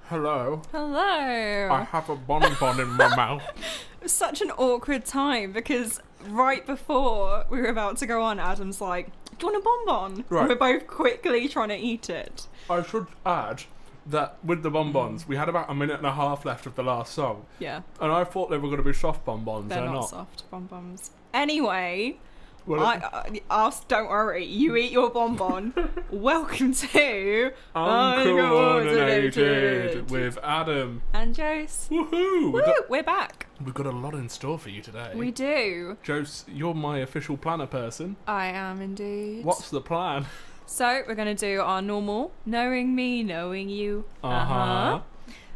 Hello. Hello. I have a bonbon in my mouth. It was such an awkward time because right before we were about to go on, Adam's like, "Do you want a bonbon?" Right. And we're both quickly trying to eat it. I should add that with the bonbons, we had about a minute and a half left of the last song, Yeah, and I thought they were going to be soft bonbons. they're not soft bonbons. Anyway, Well, don't worry, you eat your bonbon. Welcome to Uncoordinated with Adam. and Jose. Woohoo! Woo, we're back. We've got a lot in store for you today. We do. Jose, you're my official planner person. I am indeed. What's the plan? So we're going to do our normal knowing me, knowing you. Uh-huh.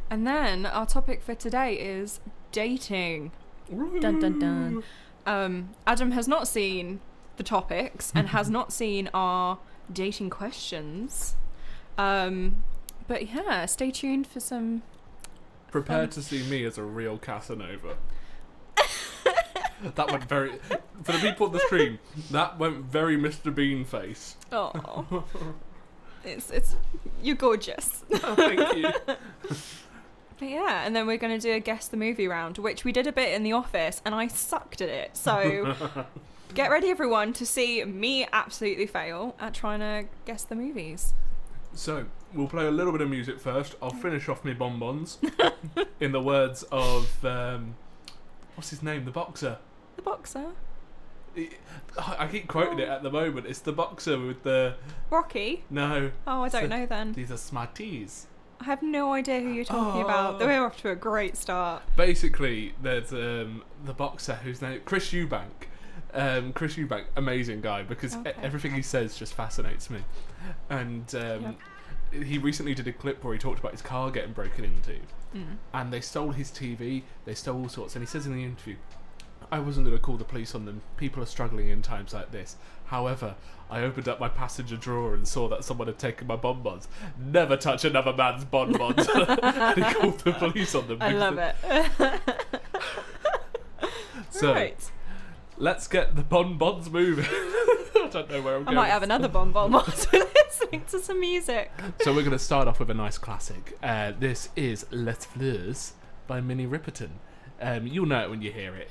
And then our topic for today is dating. Dun dun dun. Adam has not seen the topics and has not seen our dating questions. But yeah, stay tuned for some. Prepare to see me as a real Casanova. That went very... For the people on the stream, that went very Mr. Bean face. Oh, it's you're gorgeous. Oh, thank you. But yeah, and then we're going to do a guess the movie round, which we did a bit in the office, and I sucked at it. So get ready, everyone, to see me absolutely fail at trying to guess the movies. So, we'll play a little bit of music first. I'll finish off my bonbons. In the words of... what's his name? The boxer. The boxer? I keep quoting it at the moment. It's the boxer with the... Rocky? No. Oh, I don't know then. These are Smarties. I have no idea who you're talking about. We're off to a great start. Basically, there's the boxer whose name... Chris Eubank. Chris Eubank, amazing guy, because everything he says just fascinates me. And he recently did a clip where he talked about his car getting broken into. And they stole his TV, they stole all sorts. And he says in the interview, I wasn't going to call the police on them. People are struggling in times like this. However, I opened up my passenger drawer and saw that someone had taken my bonbons. Never touch another man's bonbons. And he called the police on them. I love it. So, right. let's get the bonbons moving. I don't know where I'm going. I might have another bonbon whilst we're listening to some music. So we're going to start off with a nice classic. This is Les Fleurs by Minnie Riperton. You'll know it when you hear it.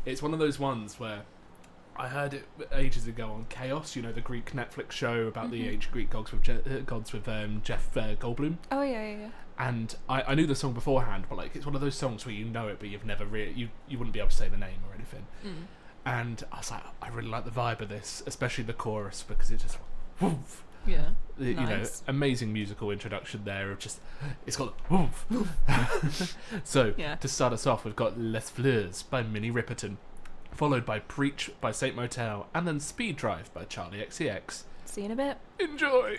It's one of those ones where I heard it ages ago on Chaos, you know, the Greek Netflix show about the ancient Greek gods with Jeff Goldblum. Oh yeah. And I knew the song beforehand, but like it's one of those songs where you know it, but you've never really you wouldn't be able to say the name or anything. And I was like, I really like the vibe of this, especially the chorus, because it just woof. Yeah. You know, amazing musical introduction there of just, it's got woof. So, to start us off, we've got Les Fleurs by Minnie Riperton, followed by Preach by Saint Motel, and then Speed Drive by Charlie XCX. See you in a bit. Enjoy!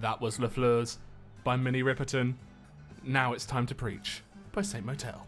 That was Le Fleurs by Minnie Riperton. Now It's Time to Preach by Saint Motel.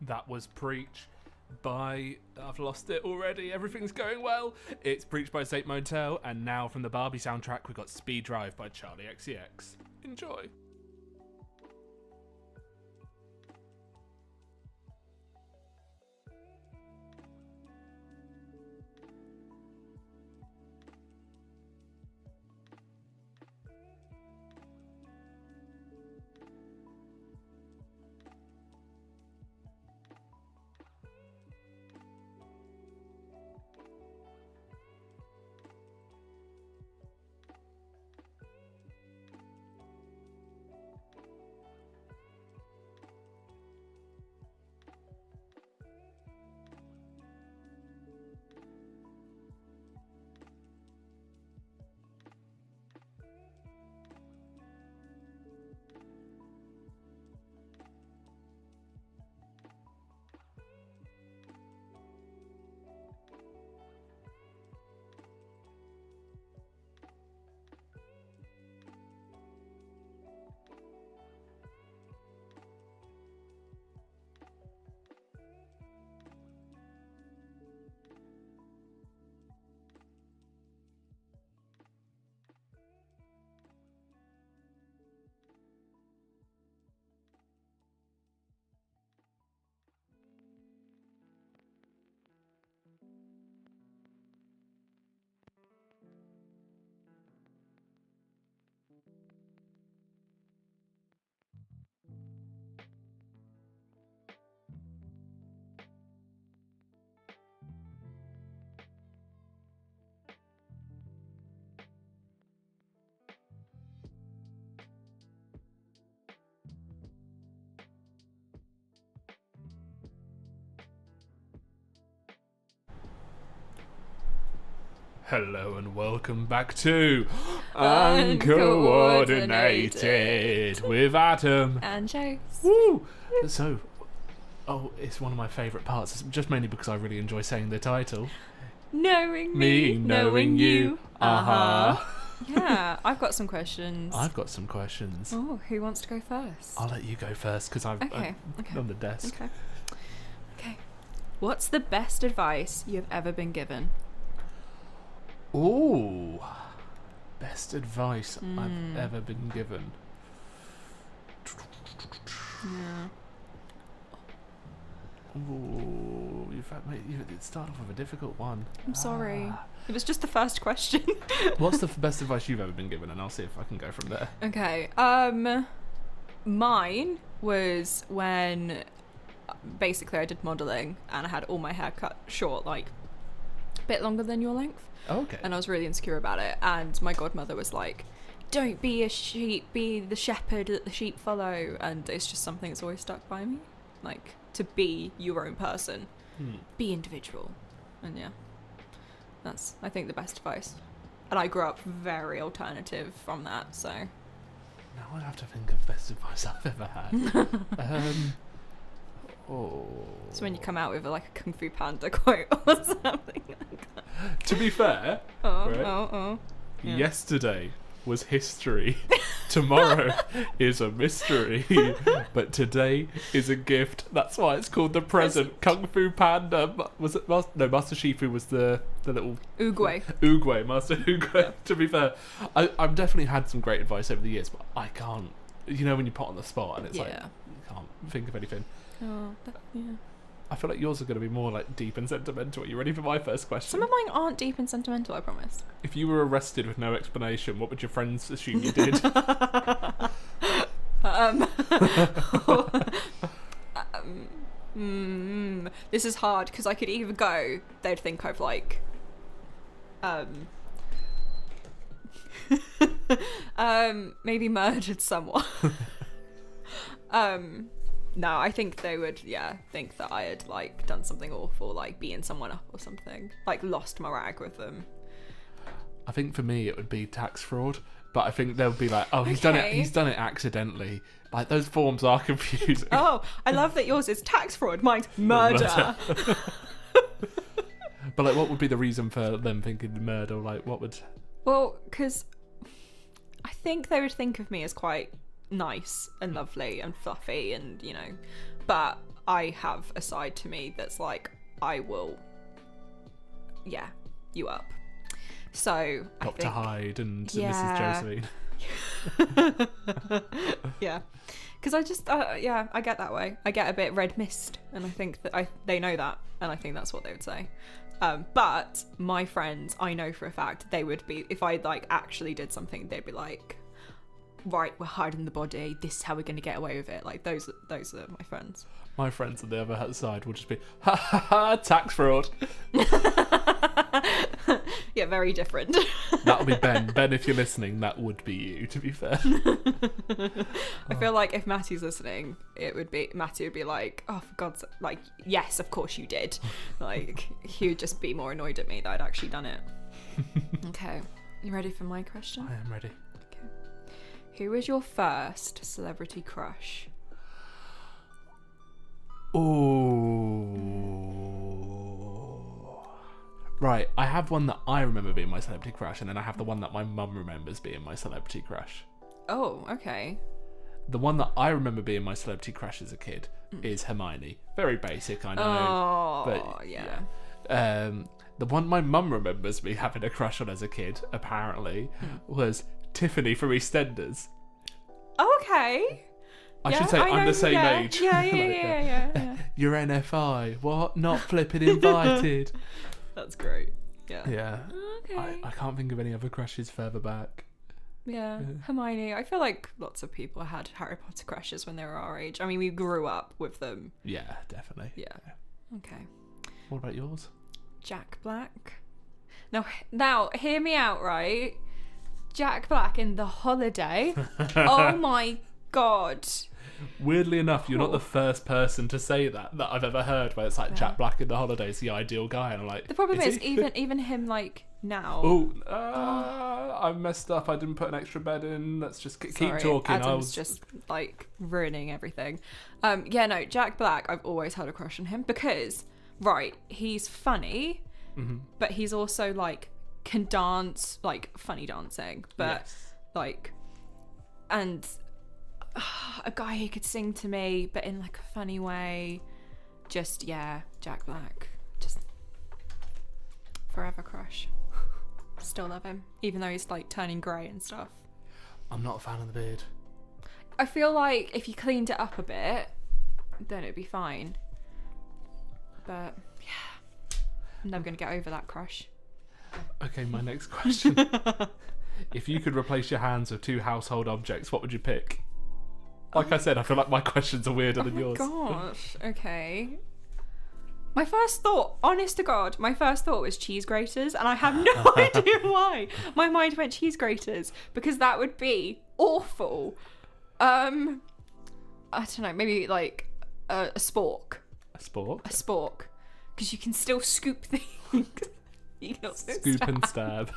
That was Preach by... I've lost it already. Everything's going well. It's Preach by Saint Motel, and now from the Barbie soundtrack, we've got Speed Drive by Charlie XCX. Enjoy. Hello and welcome back to Uncoordinated. with Adam. And Jace. Woo! So, it's one of my favourite parts, it's just mainly because I really enjoy saying the title. Knowing Me, knowing you. Uh-huh. Yeah, I've got some questions. I've got some questions. Oh, who wants to go first? I'll let you go first because I'm on the desk. Okay. What's the best advice you've ever been given? Ooh. Best advice I've ever been given. Yeah. Ooh, you started off with a difficult one. I'm sorry. It was just the first question. What's the best advice you've ever been given? And I'll see if I can go from there. Okay. Mine was when basically I did modelling and I had all my hair cut short, like a bit longer than your length. Oh, okay. And I was really insecure about it. And my godmother was like, "Don't be a sheep, be the shepherd that the sheep follow." And it's just something that's always stuck by me. Like, to be your own person. Be individual. And yeah, that's, I think, the best advice. And I grew up very alternative from that, so. Now I have to think of best advice I've ever had. So when you come out with like a Kung Fu Panda quote or something like that. To be fair, Yeah. yesterday was history. Tomorrow is a mystery. But today is a gift. That's why it's called the present. Kung Fu Panda. Was it Master Shifu was the little Oogway. Master Oogway. Yeah. To be fair, I've definitely had some great advice over the years, but I can't. You know when you put on the spot and it's like you can't think of anything. Yeah. I feel like yours are going to be more like deep and sentimental. Are you ready for my first question? Some of mine aren't deep and sentimental, I promise. If you were arrested with no explanation, what would your friends assume you did? This is hard because I could either go, they'd think I've like maybe murdered someone. No, I think they would, think that I had, like, done something awful, like beaten someone up or something. Like, lost my rag with them. I think for me it would be tax fraud, but I think they'll be like, oh, he's done it accidentally. Like, those forms are confusing. Oh, I love that yours is tax fraud, mine's murder. But, like, what would be the reason for them thinking murder? Like, what would... Well, because I think they would think of me as quite nice and lovely and fluffy and, you know, but I have a side to me that's like, I will you up. So Dr. Hyde and Mrs. Josephine. Yeah, because I just I get that way. I get a bit red mist, and I think that they know that, and I think that's what they would say. But my friends, I know for a fact they would be, if I like actually did something, they'd be like, right, we're hiding the body, this is how we're going to get away with it. Like, those are my friends. My friends on the other side will just be, ha ha ha, tax fraud. Yeah, very different. That'll be Ben. Ben, if you're listening, that would be you, to be fair. I feel like if Matty's listening, Matty would be like, oh, for God's sake, like, yes, of course you did. Like, he would just be more annoyed at me that I'd actually done it. Okay, you ready for my question? I am ready. Who was your first celebrity crush? Oh. Right, I have one that I remember being my celebrity crush, and then I have the one that my mum remembers being my celebrity crush. Oh, okay. The one that I remember being my celebrity crush as a kid is Hermione. Very basic, I know. Oh, but yeah. The one my mum remembers me having a crush on as a kid, apparently, was Tiffany from EastEnders. Oh, okay. I should say I'm the same age. Yeah. You're NFI. What? Not flipping invited. That's great. Yeah. Yeah. Okay. I can't think of any other crushes further back. Yeah. Hermione. I feel like lots of people had Harry Potter crushes when they were our age. I mean, we grew up with them. Yeah, definitely. Yeah. Okay. What about yours? Jack Black. Now, hear me out, right? Jack Black in The Holiday. Oh my God. Weirdly enough, you're not the first person to say that I've ever heard, where it's like Jack Black in The Holiday is the ideal guy, and I'm like, the problem is even him, like, now. I messed up. I didn't put an extra bed in. Let's just keep talking. Adam's just like ruining everything. Yeah, no, Jack Black, I've always had a crush on him because, right, he's funny, but he's also like can dance, like funny dancing, but like, and a guy who could sing to me, but in like a funny way. Just, yeah, Jack Black. Just forever crush. Still love him, even though he's like turning grey and stuff. I'm not a fan of the beard. I feel like if you cleaned it up a bit, then it'd be fine. But yeah, I'm never gonna get over that crush. Okay, my next question. If you could replace your hands with 2 household objects, what would you pick? Like I said, I feel like my questions are weirder than yours. Gosh, okay. My first thought, honest to God, my first thought was cheese graters, and I have no idea why. My mind went cheese graters because that would be awful. I don't know, maybe like a spork. A spork? A spork, because you can still scoop things. You can also scoop and stab.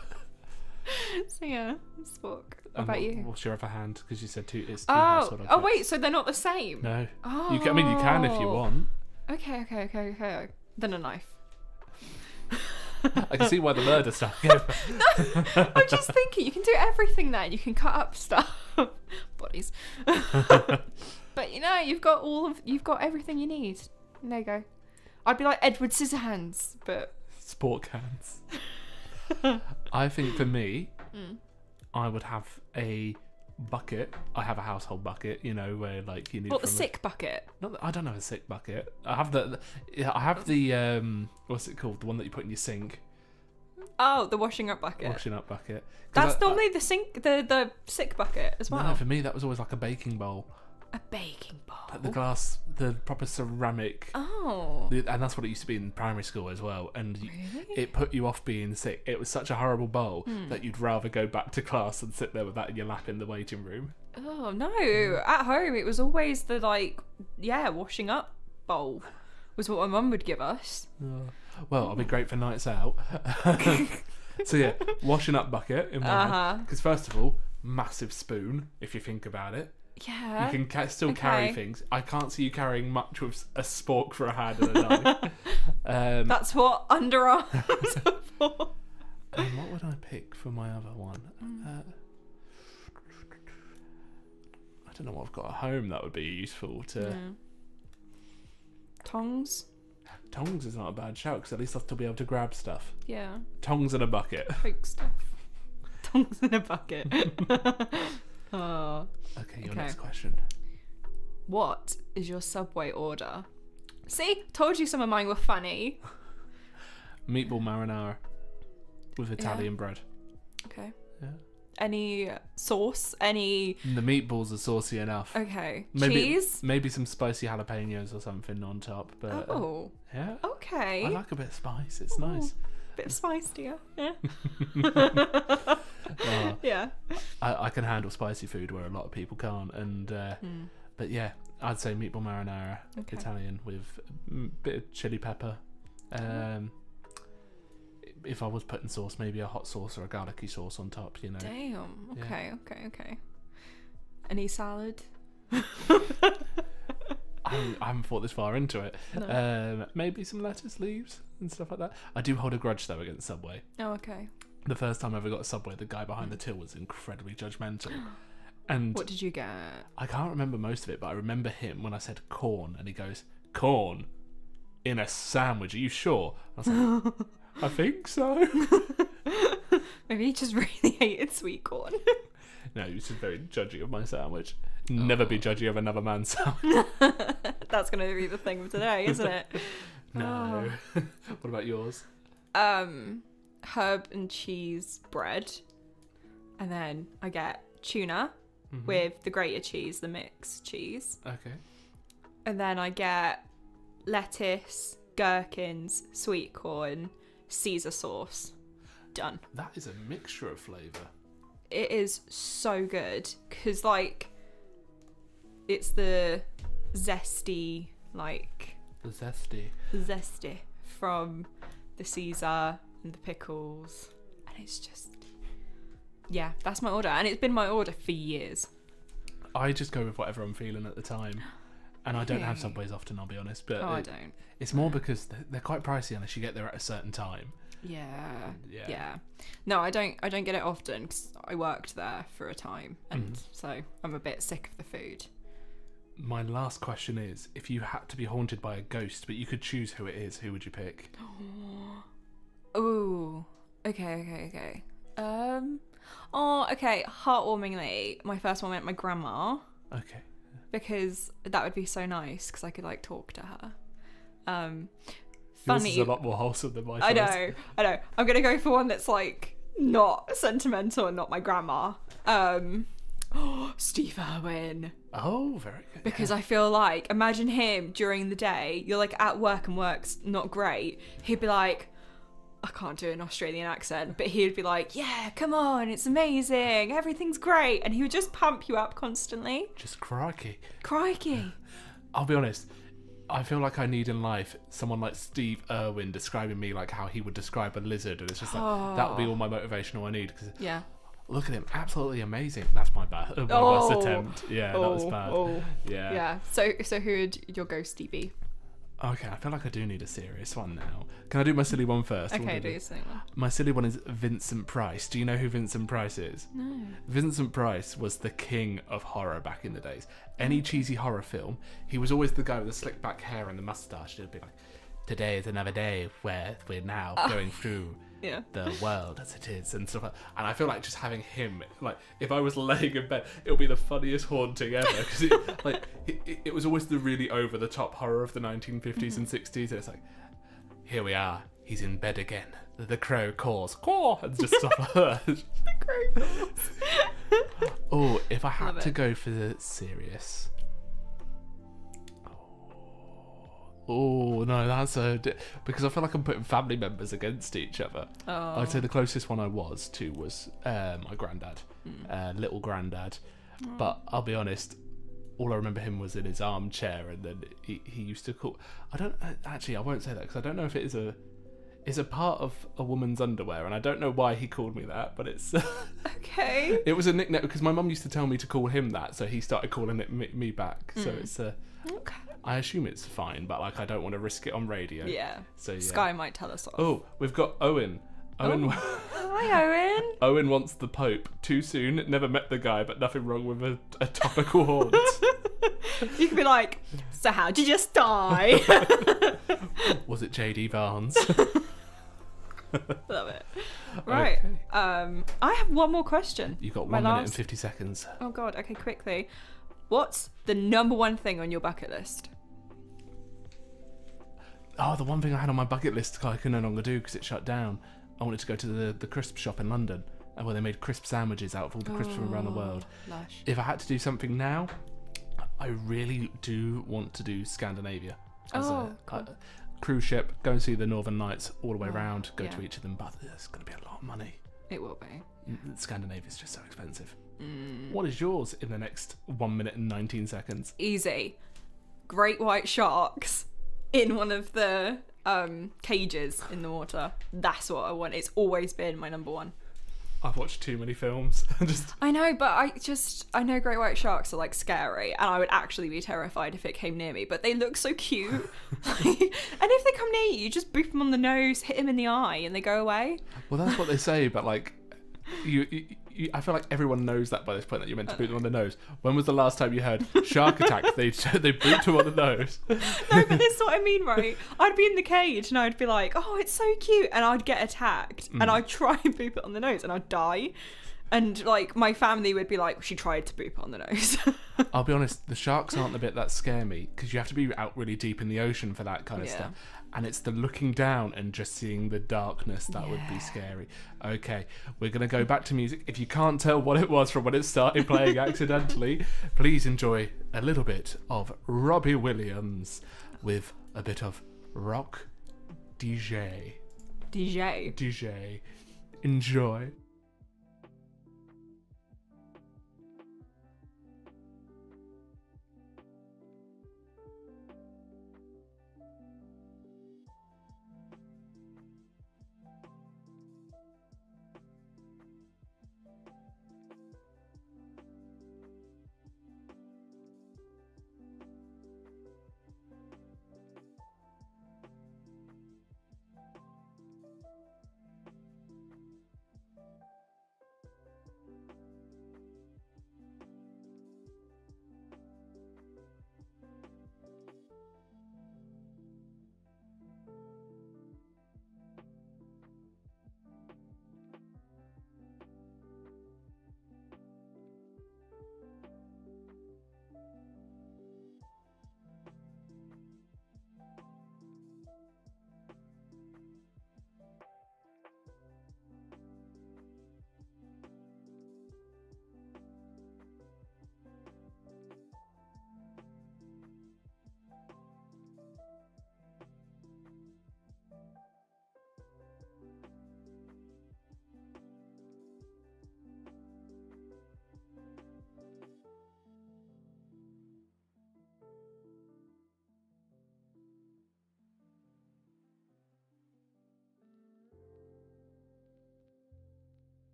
So yeah, spork. What about you? What's your other hand? Because you said it's 2 household objects. Oh wait, so they're not the same? No. Oh. You can if you want. Okay. Then a knife. I can see why the murder stuff. No, I'm just thinking you can do everything there. You can cut up stuff, bodies. But you've got everything you need. There you go. I'd be like Edward Scissorhands, but spork hands. I think for me, I would have a bucket. I have a household bucket, where like you need. What, the sick bucket? I don't have a sick bucket. I have the what's it called? The one that you put in your sink. Oh, the washing up bucket. Washing up bucket. That's normally the sink, the sick bucket as well. No, for me that was always like a baking bowl. A baking bowl. Like the glass, the proper ceramic. Oh. And that's what it used to be in primary school as well. And really? It put you off being sick. It was such a horrible bowl that you'd rather go back to class and sit there with that in your lap in the waiting room. Oh no! At home, it was always the washing up bowl was what my mum would give us. Well, I'll be great for nights out. So yeah, washing up bucket in one. Because first of all, massive spoon if you think about it. Yeah. You can still carry things. I can't see you carrying much with a spork for a hand and a knife. That's what underarms are for. And what would I pick for my other one? I don't know what I've got at home that would be useful to... Tongs? Tongs is not a bad shout, because at least I'll still be able to grab stuff. Yeah. Tongs and a bucket. Poke stuff. Tongs in a bucket. Oh. Okay, your next question. What is your Subway order? See? Told you some of mine were funny. Meatball marinara with Italian bread. Okay. Yeah. Any sauce? Any... The meatballs are saucy enough. Okay. Cheese? Maybe some spicy jalapenos or something on top. But, yeah. Okay. I like a bit of spice. It's nice. Bit of spice, dear. Yeah. Yeah. I can handle spicy food where a lot of people can't. And but yeah, I'd say meatball marinara, Italian with a bit of chili pepper. If I was putting sauce, maybe a hot sauce or a garlicky sauce on top, Damn. Okay. Any salad? I haven't thought this far into it. No. Maybe some lettuce leaves and stuff like that. I do hold a grudge though against Subway. Oh, okay. The first time I ever got a Subway, the guy behind the till was incredibly judgmental. And what did you get? I can't remember most of it, but I remember him when I said corn, and he goes, "Corn in a sandwich? Are you sure?" I was like, I think so. Maybe he just really hated sweet corn. No, he was just very judgy of my sandwich. Never be judgy of another man's sandwich. That's going to be the thing of today, isn't it? No. What about yours? Herb and cheese bread. And then I get tuna with the grated cheese, the mixed cheese. Okay. And then I get lettuce, gherkins, sweet corn, Caesar sauce. Done. That is a mixture of flavour. It is so good because it's the zesty zesty from the Caesar and the pickles And it's just, yeah, that's my order. And it's been my order for years. I just go with whatever I'm feeling at the time. And I don't have Okay. Subways often, I'll be honest. But I don't. It's more because they're quite pricey unless you get there at a certain time. Yeah. No, I don't get it often because I worked there for a time, and so I'm a bit sick of the food. My last question is, if you had to be haunted by a ghost, but you could choose who it is, who would you pick? Ooh. Okay. Okay. Heartwarmingly, my first one went my grandma. Okay. Because that would be so nice because I could like talk to her. Yours Funny. is a lot more wholesome than my choice. I know. I'm gonna go for one that's like not sentimental and not my grandma. Steve Irwin. Oh, very good. Because I feel like, imagine him during the day. You're like at work and work's not great. He'd be like, I can't do an Australian accent, but he'd be like, yeah, come on, it's amazing, everything's great, and he would just pump you up constantly. Just crikey. I'll be honest, I feel like I need in life someone like Steve Irwin describing me like how he would describe a lizard, and it's just like, that would be all my motivational I need. Cause yeah. Look at him, absolutely amazing. That's my bad. My worst attempt. Yeah, that was bad. Yeah. So who would your ghostie be? Okay, I feel like I do need a serious one now. Can I do my silly one first? Okay, do your silly one. My silly one is Vincent Price. Do you know who Vincent Price is? No. Vincent Price was the king of horror back in the days. Any cheesy horror film, he was always the guy with the slick back hair and the moustache. It'd be like, today is another day where we're now going through the world as it is and stuff like that. And I feel like just having him, like, if I was laying in bed, it would be the funniest haunting ever, because it was always the really over the top horror of the 1950s and 60s, and it's like, here we are, he's in bed again, the crow caws, caw, and just stuff like that. The crow caws. Oh, if I had to go for the serious. Oh no, that's because I feel like I'm putting family members against each other. I'd say the closest one I was to was my granddad, little granddad. But I'll be honest, all I remember him was in his armchair, and then he used to call. I won't say that because I don't know if it is a part of a woman's underwear, and I don't know why he called me that, but it's okay. It was a nickname because my mum used to tell me to call him that, so he started calling it me back. So it's okay. I assume it's fine, but like I don't want to risk it on radio. Yeah. So Sky might tell us off. Oh, we've got Owen. Hi, Owen. Owen wants the Pope. Too soon. Never met the guy, but nothing wrong with a topical haunt. You could be like, so how'd you just die? Was it J.D. Barnes? Love it. Right. Okay. I have one more question. You've got 1 minute and 50 seconds. Oh God. Okay, quickly. What's the number one thing on your bucket list? Oh, the one thing I had on my bucket list I can no longer do because it shut down. I wanted to go to the crisp shop in London, where they made crisp sandwiches out of all the crisps from around the world. Lush. If I had to do something now, I really do want to do Scandinavia. As cool. Cruise ship, go and see the Northern Lights all the way around, go to each of them, but there's going to be a lot of money. It will be. Scandinavia is just so expensive. What is yours in the next 1 minute and 19 seconds? Easy. Great white sharks in one of the cages in the water. That's what I want. It's always been my number one. I've watched too many films. I know, but I know great white sharks are like scary, and I would actually be terrified if it came near me, but they look so cute. And if they come near you, just boop them on the nose, hit them in the eye, and they go away. Well, that's what they say, but like, I feel like everyone knows that by this point that you're meant to boot them on the nose. When was the last time you heard shark attack? They boot them on the nose. No, but this is what I mean, right? I'd be in the cage and I'd be like, oh, it's so cute, and I'd get attacked, and I'd try and boop it on the nose, and I'd die. And like my family would be like, she tried to boop it on the nose. I'll be honest, the sharks aren't the bit that scare me because you have to be out really deep in the ocean for that kind of stuff. And it's the looking down and just seeing the darkness that would be scary. Okay, we're going to go back to music. If you can't tell what it was from when it started playing accidentally, please enjoy a little bit of Robbie Williams with a bit of rock DJ. Enjoy.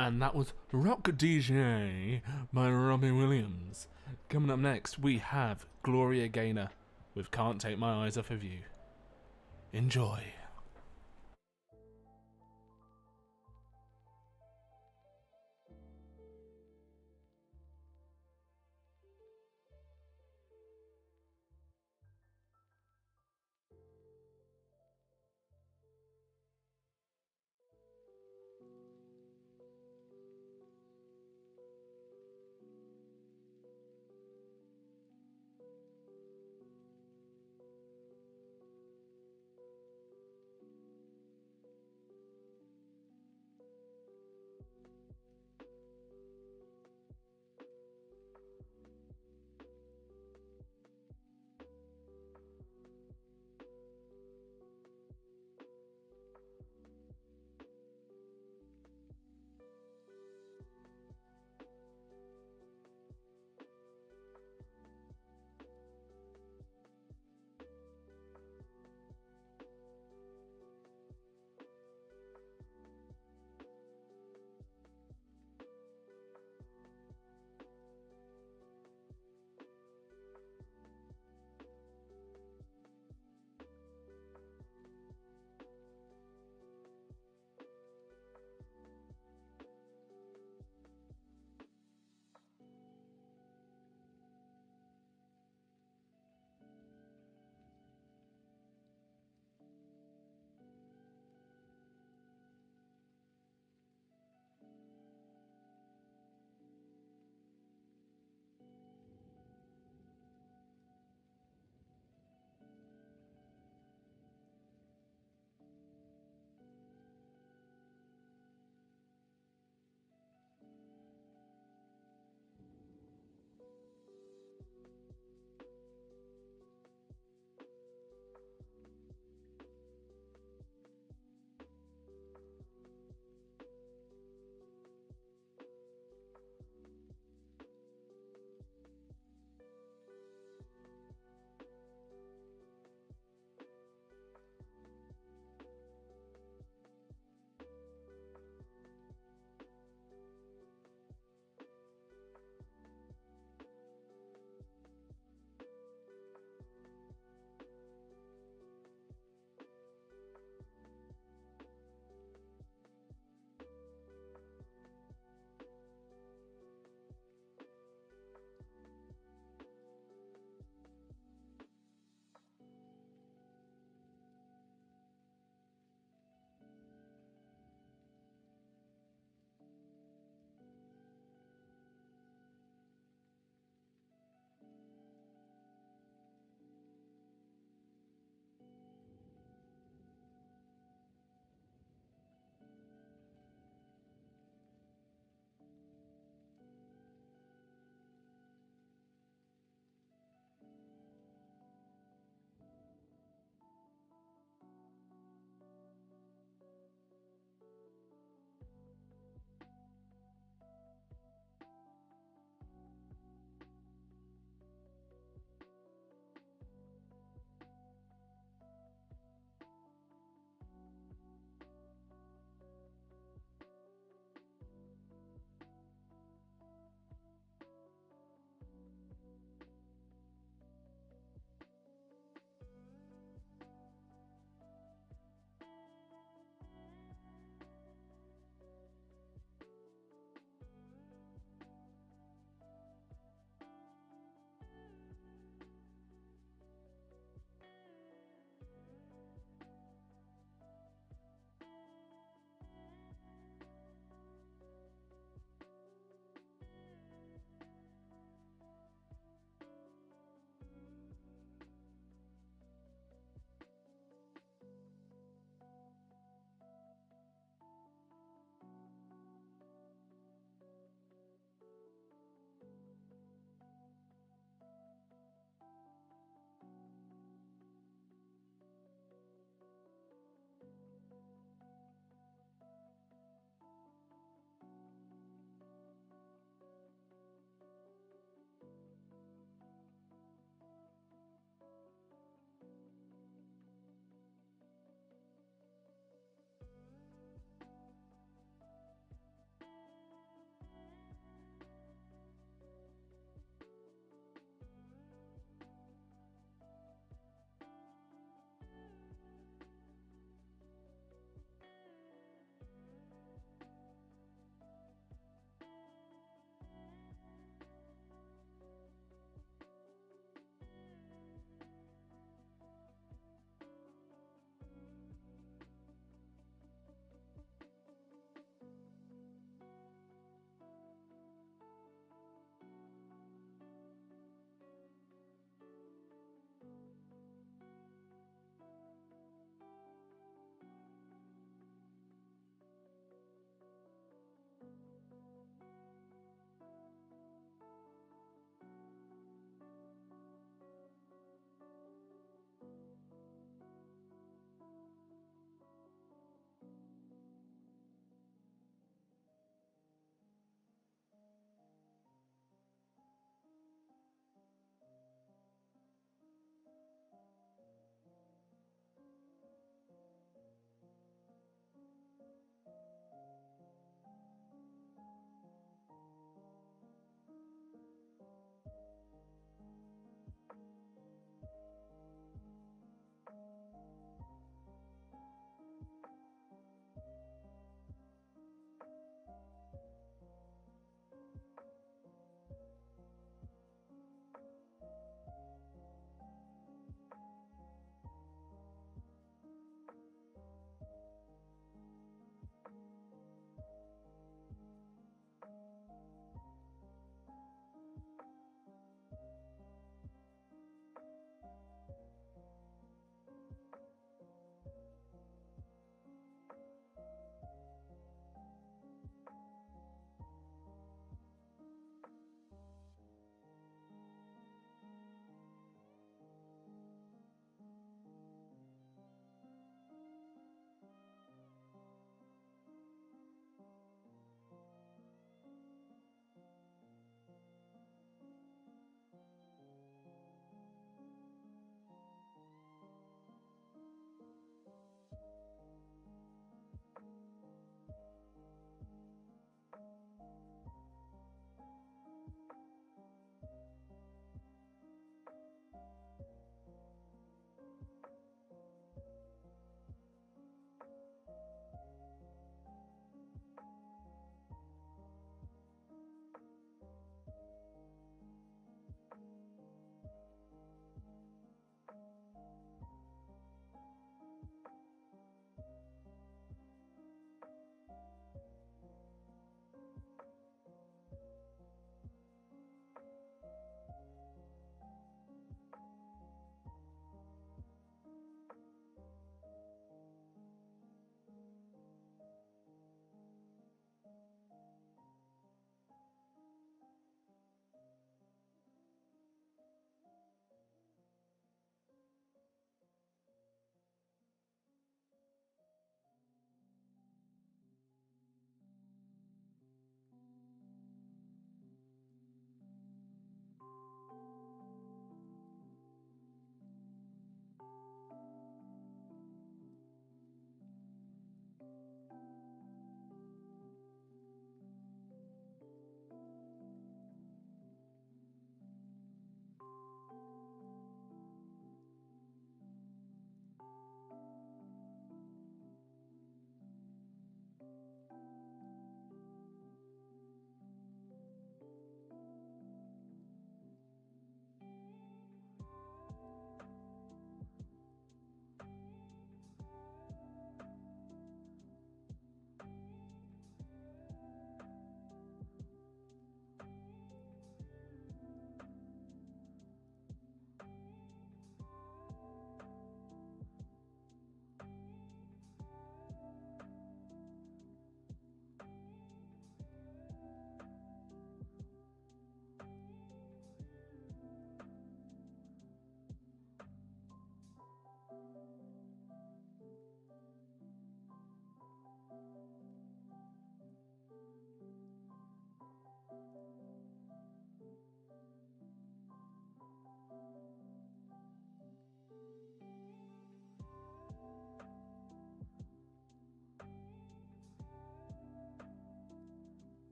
And that was Rock DJ by Robbie Williams. Coming up next, we have Gloria Gaynor with Can't Take My Eyes Off of You. Enjoy.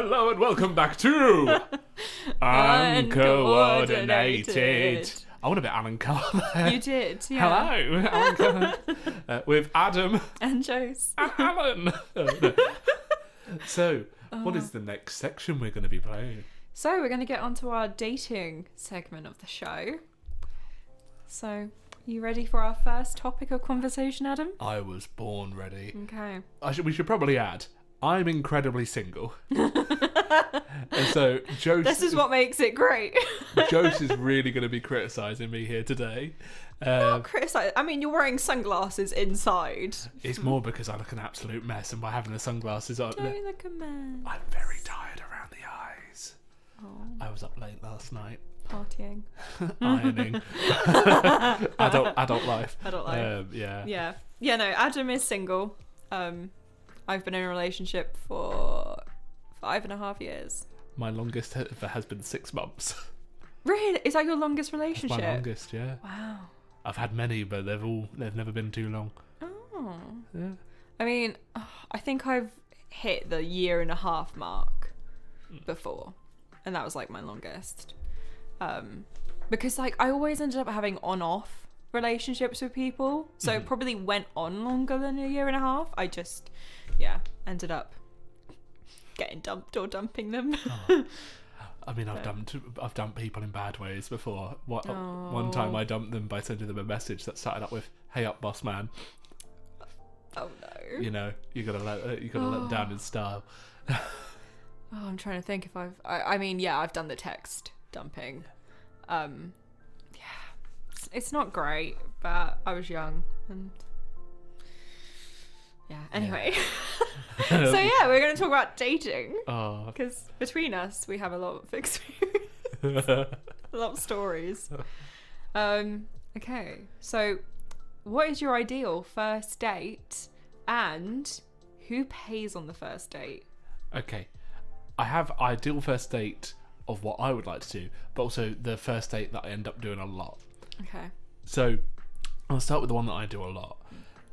Hello and welcome back to Uncoordinated. I want a bit Alan Carr there. You did, yeah. Hello, Alan Carr. With Adam And Jose. and Alan. So, what is the next section we're going to be playing? So we're going to get onto our dating segment of the show. So, you ready for our first topic of conversation, Adam? I was born ready. Okay. We should probably add, I'm incredibly single. And so, This is what makes it great. Jose is really going to be criticising me here today. Not criticise. I mean, you're wearing sunglasses inside. It's more because I look an absolute mess, and by having the sunglasses on, Don't look a man. I'm very tired around the eyes. Oh, I was up late last night. partying. Ironing. adult life. Adult life. Yeah. Yeah, no, Adam is single. I've been in a relationship for 5.5 years. My longest ever has been 6 months. Really? Is that your longest That's relationship? my longest, yeah. Wow. I've had many, but they've never been too long. Oh. Yeah. I mean, I think I've hit the 1.5 year mark before, and that was like my longest. Because like I always ended up having on-off relationships with people, so it probably went on longer than 1.5 years. I just, ended up getting dumped or dumping them. Oh. I mean, I've dumped people in bad ways before. One time I dumped them by sending them a message that started up with "Hey up, boss man." Oh no! You know, you gotta let them down in style. Oh, I'm trying to think if I've done the text dumping. It's not great, but I was young and anyway. So we're going to talk about dating because between us we have a lot of experience, a lot of stories. Okay, so what is your ideal first date and who pays on the first date? Okay, I have ideal first date of what I would like to do, but also the first date that I end up doing a lot. Okay. So I'll start with the one that I do a lot,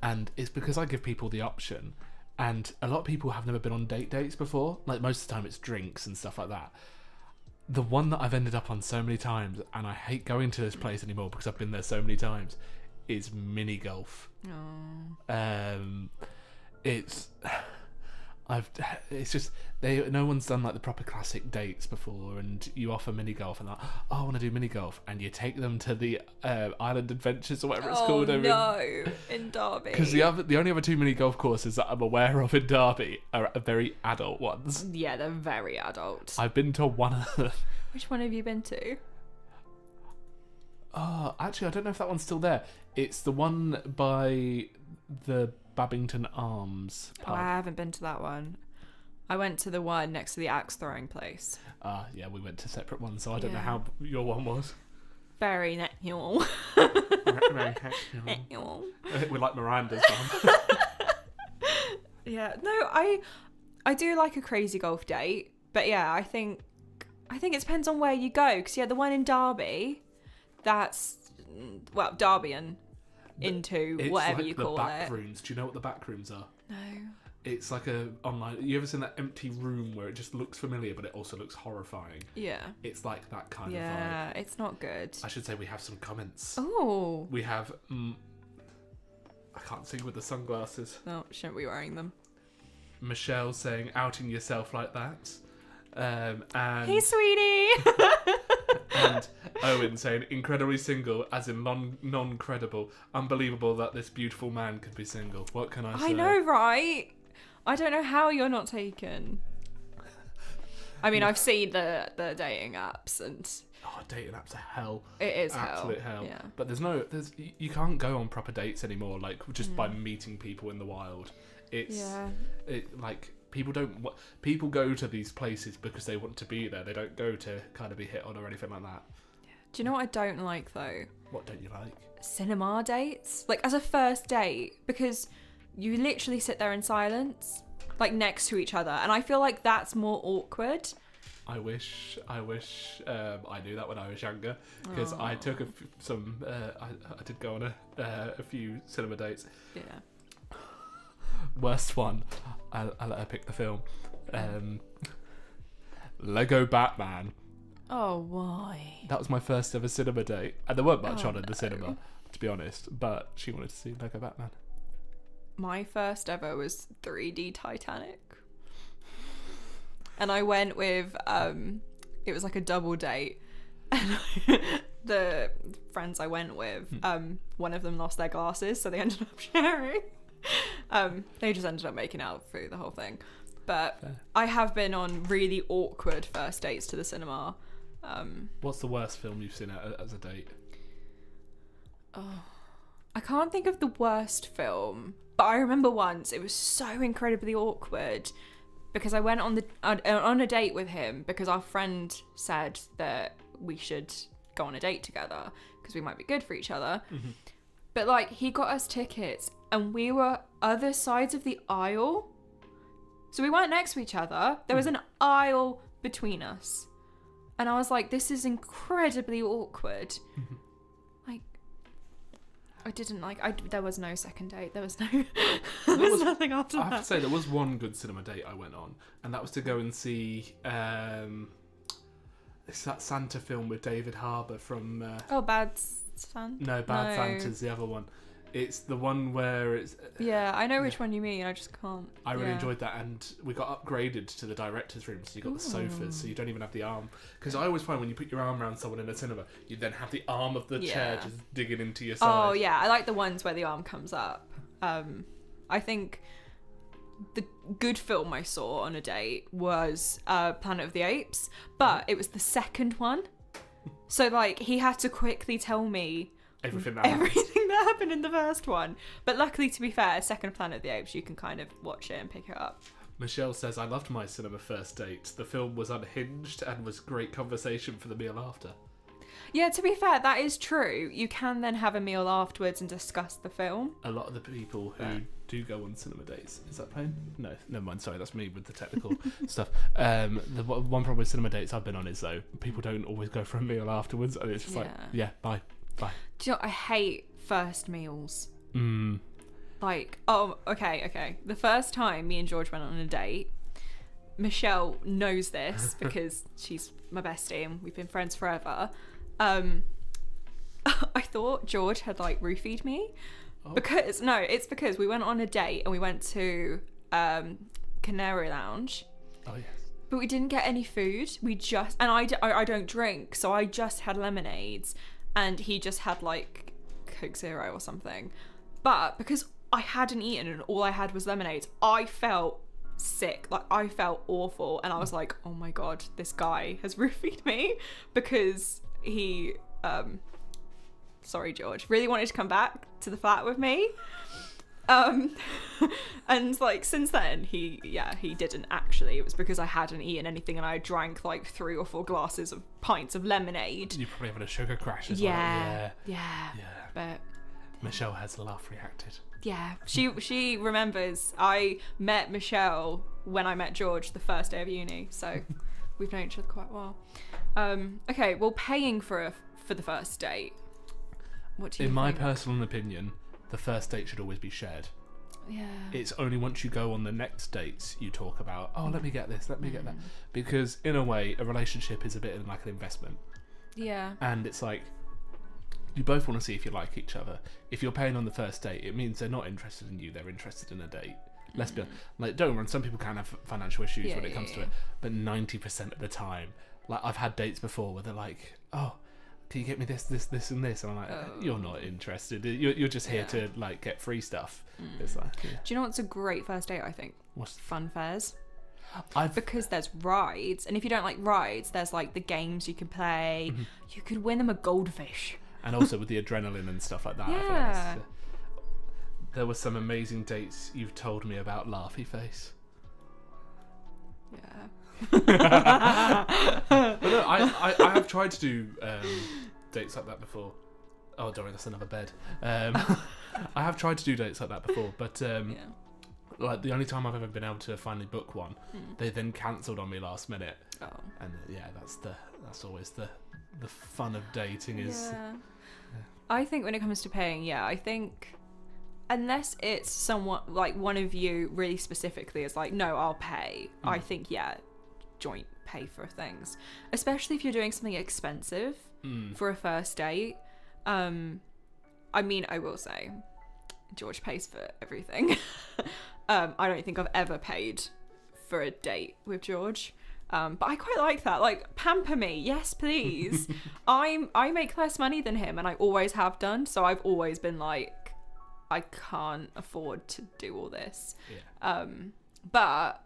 and it's because I give people the option, and a lot of people have never been on dates before. Like most of the time it's drinks and stuff like that. The one that I've ended up on so many times, and I hate going to this place anymore because I've been there so many times, is mini golf. It's just no one's done like the proper classic dates before, and you offer mini golf and like, I want to do mini golf, and you take them to the Island Adventures or whatever it's called. In Derby. Because the only other 2 mini golf courses that I'm aware of in Derby are very adult ones. Yeah, they're very adult. I've been to one of them. Which one have you been to? Oh, actually, I don't know if that one's still there. It's the one by the Babington Arms pub. Oh, I haven't been to that one. I went to the one next to the axe throwing place. Yeah, we went to separate ones, so I don't know how your one was. Very natural. We're like Miranda's one. Yeah, no, I do like a crazy golf date, but yeah, I think it depends on where you go. Because the one in Derby, that's Derbyan into it's whatever like you call the back it. rooms. Do you know what the back rooms are? No. It's like a online. You ever seen that empty room where it just looks familiar, but it also looks horrifying? Yeah. It's like that kind of vibe. Yeah, it's not good. I should say we have some comments. Oh. We have. I can't see with the sunglasses. No, shouldn't be wearing them. Michelle saying, "Outing yourself like that," and hey, sweetie. and Owen saying, "Incredibly single, as in non-credible. Unbelievable that this beautiful man could be single." What can I say? I know, right? I don't know how you're not taken. I mean, I've seen the dating apps and... Oh, dating apps are hell. It is absolute hell. Yeah. But you can't go on proper dates anymore, like just by meeting people in the wild. People go to these places because they want to be there. They don't go to kind of be hit on or anything like that. Do you know what I don't like though? What don't you like? Cinema dates. Like as a first date, because you literally sit there in silence, like next to each other, and I feel like that's more awkward. I wish I knew that when I was younger, because I took I did go on a few cinema dates. Yeah. Worst one, I let her pick the film. Lego Batman. Oh, why? That was my first ever cinema date. And there weren't much on in no. the cinema, to be honest. But she wanted to see Lego Batman. My first ever was 3D Titanic. And I went with, it was like a double date. And the friends I went with, one of them lost their glasses, so they ended up sharing. They just ended up making out through the whole thing. But Fair. I have been on really awkward first dates to the cinema. What's the worst film you've seen as a date? I can't think of the worst film, but I remember once it was so incredibly awkward because I went on a date with him because our friend said that we should go on a date together because we might be good for each other. Mm-hmm. But like he got us tickets and we were other sides of the aisle. So we weren't next to each other. There was an aisle between us. And I was like, this is incredibly awkward. Mm-hmm. Like, I didn't like, there was no second date. There was no, there was nothing after that. I have to say, there was one good cinema date I went on. And that was to go and see, it's that Santa film with David Harbour from... Bad Santa? No, Bad Santa's the other one. It's the one where it's... Yeah, I know which one you mean. I just can't. I really enjoyed that, and we got upgraded to the director's room, so you got the sofas, so you don't even have the arm. Because I always find when you put your arm around someone in a cinema, you then have the arm of the chair just digging into your side. Oh, yeah. I like the ones where the arm comes up. I think the good film I saw on a date was Planet of the Apes, but it was the second one. So, like, he had to quickly tell me everything that happened in the first one. But luckily, to be fair, second Planet of the Apes, you can kind of watch it and pick it up. Michelle says, I loved my cinema first date. The film was unhinged and was great conversation for the meal after. Yeah, to be fair, that is true. You can then have a meal afterwards and discuss the film. A lot of the people who do go on cinema dates... Is that playing? No, never mind. Sorry, that's me with the technical stuff. The one problem with cinema dates I've been on is, though, people don't always go for a meal afterwards. And it's just bye. Do you know, I hate first meals. Mm. Like, okay. The first time me and George went on a date, Michelle knows this because she's my bestie and we've been friends forever. I thought George had like roofied me because it's we went on a date and we went to Canary Lounge. Oh yes. But we didn't get any food. We just I don't drink, so I just had lemonades. And he just had like Coke Zero or something. But because I hadn't eaten and all I had was lemonades, I felt sick. Like I felt awful. And I was like, oh my God, this guy has roofied me because he, sorry, George, really wanted to come back to the flat with me. And like since then he didn't actually. It was because I hadn't eaten anything and I drank like 3 or 4 glasses of pints of lemonade. You probably having a sugar crash as well. Yeah. But Michelle has laugh reacted. Yeah, she remembers I met Michelle when I met George the first day of uni, so we've known each other quite well. Okay, well, paying for the first date. What do you think? In my personal opinion, the first date should always be shared. Yeah. It's only once you go on the next dates you talk about, let me get this, let me get that. Because in a way, a relationship is a bit like an investment. Yeah. And it's like, you both want to see if you like each other. If you're paying on the first date, it means they're not interested in you, they're interested in a date. Let's be honest. Like, don't worry, some people can have financial issues when it comes to it. But 90% of the time, like, I've had dates before where they're like, can you get me this, and this? And I'm like, you're not interested. You're just here to like get free stuff. It's like, Do you know what's a great first date? I think what's fun fairs. Because there's rides, and if you don't like rides, there's like the games you can play. Mm-hmm. You could win them a goldfish. And also with the adrenaline and stuff like that. Yeah. There were some amazing dates you've told me about. Laughy face. Yeah. But no, I have tried to do dates like that before. Oh, sorry, that's another bed. I have tried to do dates like that before, but like the only time I've ever been able to finally book one, they then cancelled on me last minute. Oh. And that's always the fun of dating is. Yeah. I think when it comes to paying, I think unless it's somewhat like one of you really specifically is like, no, I'll pay. I think joint pay for things, especially if you're doing something expensive for a first date. I mean, I will say, George pays for everything. I don't think I've ever paid for a date with George. But I quite like that. Like, pamper me, yes, please. I make less money than him, and I always have done. So I've always been like, I can't afford to do all this. Yeah. But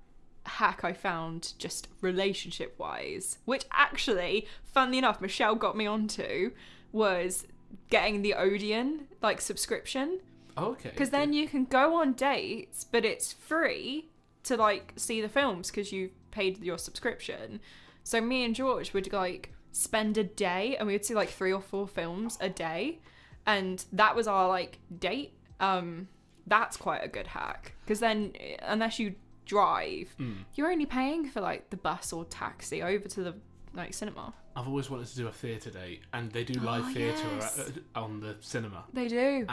hack I found just relationship wise, which actually, funnily enough, Michelle got me onto, was getting the Odeon like subscription. Oh, okay. Because then you can go on dates, but it's free to like see the films because you've paid your subscription. So me and George would like spend a day and we would see like 3 or 4 films a day, and that was our like date. That's quite a good hack, because then unless you drive, you're only paying for like the bus or taxi over to the like cinema. I've always wanted to do a theatre date, and they do live theatre yes. on the cinema. They do.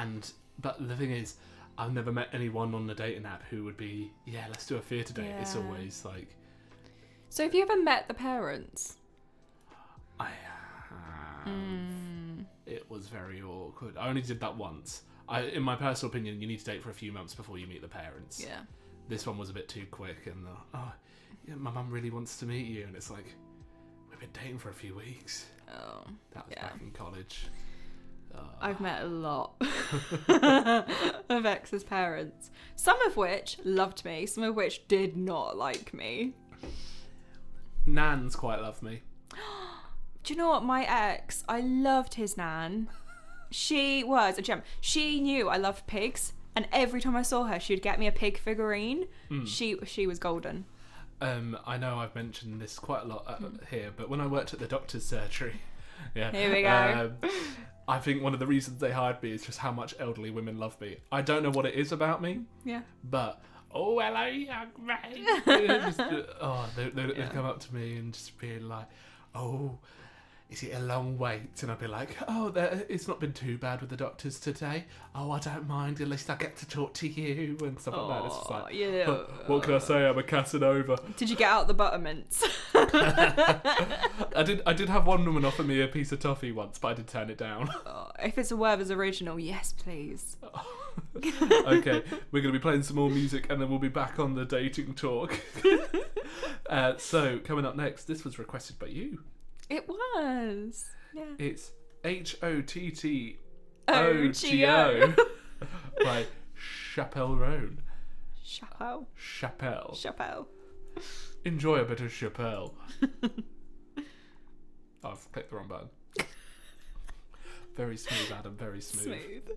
But the thing is, I've never met anyone on the dating app who would be, yeah, let's do a theatre date. Yeah. It's always like... So have you ever met the parents? I have. It was very awkward. I only did that once. In my personal opinion, you need to date for a few months before you meet the parents. Yeah. This one was a bit too quick, and yeah, my mum really wants to meet you, and it's like, we've been dating for a few weeks. Oh. That was back in college. I've met a lot of ex's parents, some of which loved me, some of which did not like me. Nans quite love me. Do you know what? My ex, I loved his nan. She was a gem. She knew I loved pigs, and every time I saw her, she'd get me a pig figurine. She was golden. I know I've mentioned this quite a lot here, but when I worked at the doctor's surgery, yeah, here we go. I think one of the reasons they hired me is just how much elderly women love me. I don't know what it is about me. Yeah. But, oh, hello, young mate. They'd come up to me and just be like, oh, is it a long wait? And I'd be like, oh, it's not been too bad with the doctors today. Oh, I don't mind. At least I get to talk to you and stuff like that. It's just like, yeah. What can I say? I'm a Casanova. Did you get out the buttermints? I did have one woman offer me a piece of toffee once, but I did turn it down. If it's a Werther's original, yes, please. Okay, we're going to be playing some more music, and then we'll be back on the dating talk. So, coming up next, this was requested by you. It was. Yeah. It's HOTTOGO by Chappelle Roan. Chappelle. Enjoy a bit of Chappelle. I've clicked the wrong button. Very smooth, Adam. Very smooth.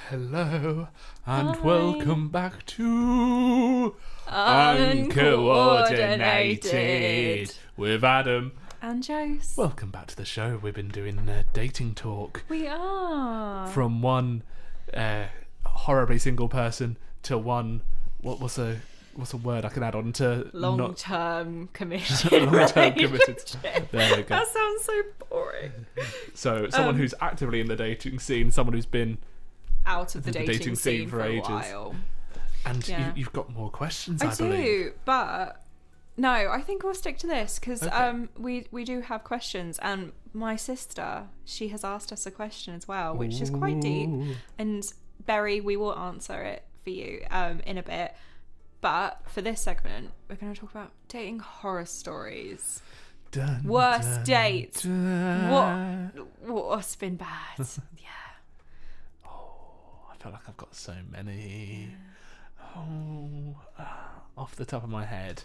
Hello, and Hi. welcome back to Uncoordinated with Adam. And Jose. Welcome back to the show. We've been doing dating talk We are. from one horribly single person to one. What's a word I can add on to Long-term committed. long-term committed. There we go. That sounds so boring. So someone who's actively in the dating scene, someone who's been Out of the dating scene for ages. a while. And Yeah. you've got more questions, I I believe. do, but no, I think we'll stick to this because Okay. we do have questions, and my sister, she has asked us a question as well, which is quite deep. Ooh. And Berry, we will answer it for you in a bit. But for this segment, we're going to talk about dating horror stories. Dun, Worst dun, dates. dun. What's been bad? Yeah. I feel like I've got so many. Off the top of my head.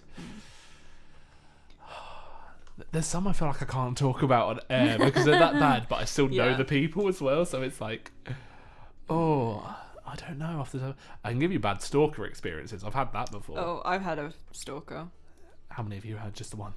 There's some I feel like I can't talk about on air because they're that bad, but I still know Yeah. the people as well, so it's like, I don't know off the top. I can give you bad stalker experiences. I've had that before. Oh, I've had a stalker. How many of you had just the one?